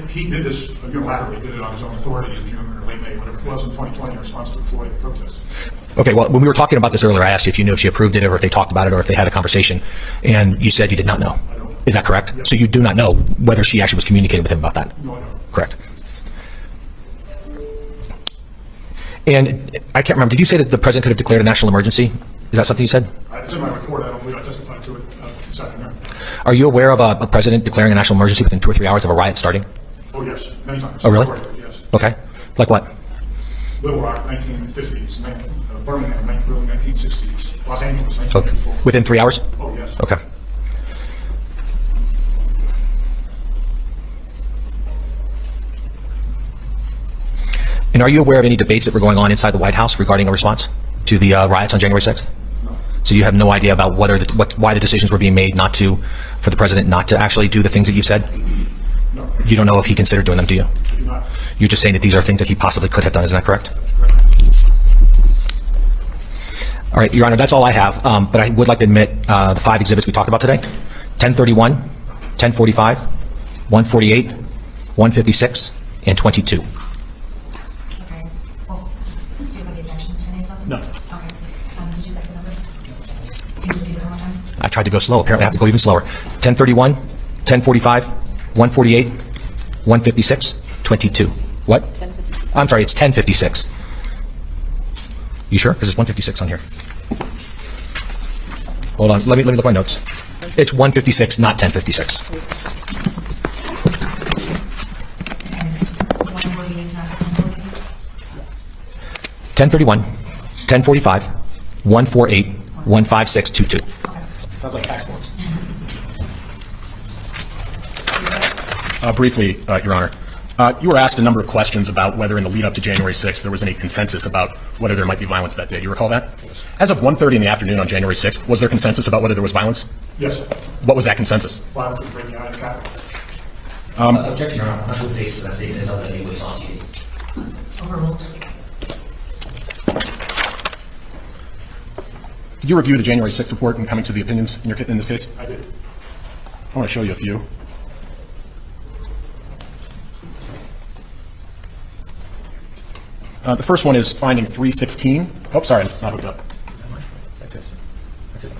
He did this unilaterally, did it on his own authority in June or late May, whatever it was, in 2020 in response to the Floyd protests. Okay, well, when we were talking about this earlier, I asked you if you knew if she approved it or if they talked about it or if they had a conversation, and you said you did not know. I don't. Is that correct? Yes. So you do not know whether she actually was communicating with him about that? No, I don't. Correct. And I can't remember, did you say that the president could have declared a national emergency? Is that something you said? It's in my report. I don't believe I testified to it this afternoon. Are you aware of a president declaring a national emergency within 2 or 3 hours of a riot starting? Oh, yes, many times. Oh, really? Yes. Okay. Like what? Little Rock, 1950s, Birmingham, early 1960s, Los Angeles, Okay. 1984. Within 3 hours? Oh, yes. Okay. And are you aware of any debates that were going on inside the White House regarding a response to the riots on January 6th? No. So you have no idea about whether why the decisions were being made for the president not to actually do the things that you said? No. You don't know if he considered doing them, do you? I do not. You're just saying that these are things that he possibly could have done, isn't that correct? All right, Your Honor, that's all I have, but I would like to admit the 5 exhibits we talked about today: 1031, 1045, 148, 156, and 22. Okay, well, do you have any objections to any of them? No. Okay, did you get the numbers? Can you read it one more time? I tried to go slow. Apparently, I have to go even slower. 1031, 1045, 148, 156, 22. What? I'm sorry, it's 1056. You sure? Because it's 156 on here. Hold on. Let me look at my notes. It's 156, not 1056. And it's 148, not 1048? 1031, 1045, 148, 156, 22. Sounds like tax forms. Briefly, Your Honor, you were asked a number of questions about whether in the lead up to January 6th there was any consensus about whether there might be violence that day. Do you recall that? Yes. As of 1:30 in the afternoon on January 6th, was there consensus about whether there was violence? Yes. What was that consensus? Violence was breaking out in Capitol. Objection, Your Honor. I'm not sure what the basis of that statement is other than it was on TV. Overruled. Did you review the January 6th report and coming to the opinions in this case? I did. I want to show you a few. The first one is finding 316. Oh, sorry, not hooked up. That's it. That's it.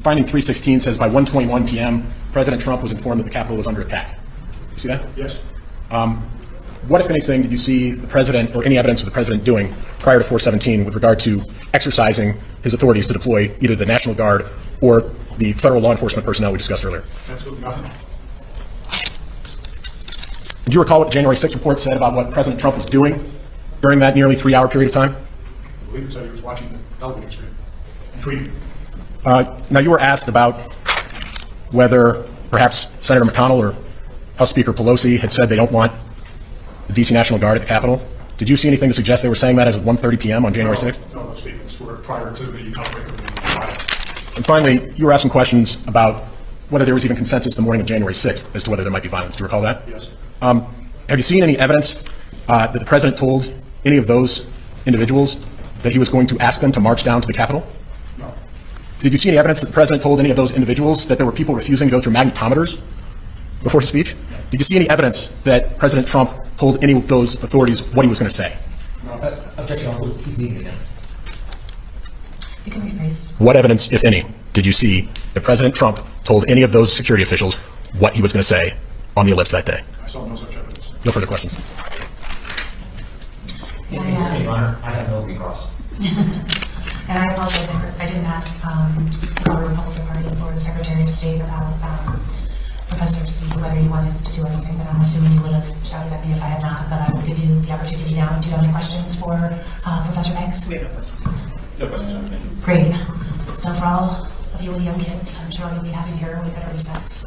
Finding 316 says by 1:21 p.m., President Trump was informed that the Capitol was under attack. You see that? Yes. What, if anything, did you see the president or any evidence of the president doing prior to 4/17 with regard to exercising his authorities to deploy either the National Guard or the federal law enforcement personnel we discussed earlier? Absolutely nothing. Do you recall what the January 6th report said about what President Trump was doing during that nearly 3-hour period of time? I believe it said he was watching the television screen and tweeting. Now, you were asked about whether perhaps Senator McConnell or House Speaker Pelosi had said they don't want the D.C. National Guard at the Capitol. Did you see anything to suggest they were saying that as of 1:30 p.m. on January 6th? No, those statements were prior to the outbreak of the violence. And finally, you were asking questions about whether there was even consensus the morning of January 6th as to whether there might be violence. Do you recall that? Yes. Have you seen any evidence that the president told any of those individuals that he was going to ask them to march down to the Capitol? No. Did you see any evidence that the president told any of those individuals that there were people refusing to go through magnetometers before his speech? Did you see any evidence that President Trump told any of those authorities what he was going to say? Objection, he's leaving again. You can rephrase. What evidence, if any, did you see that President Trump told any of those security officials what he was going to say on the ellipse that day? I saw no such evidence. No further questions. Your Honor, I have no recourse. And I apologize, I didn't ask the Republican Party or the Secretary of State about Professor Simi, whether he wanted to do anything, but I'm assuming you would have shouted at me if I had not, but I will give you the opportunity now. Do you have any questions for Professor Banks? We have no questions. No questions, thank you. Great. So for all of you with young kids, I'm sure you'll be happy to hear we've got a recess.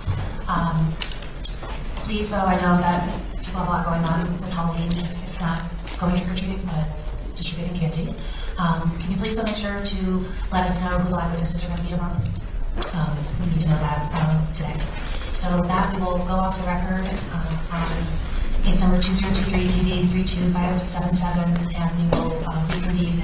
Please, though, I know that people have a lot going on with Halloween, if not going trick-or-treating, but distributing candy. Can you please still make sure to let us know who the live witnesses are going to be tomorrow? We need to know that today. So with that, we will go off the record on case number 2023 CV 32577, and we will reconvene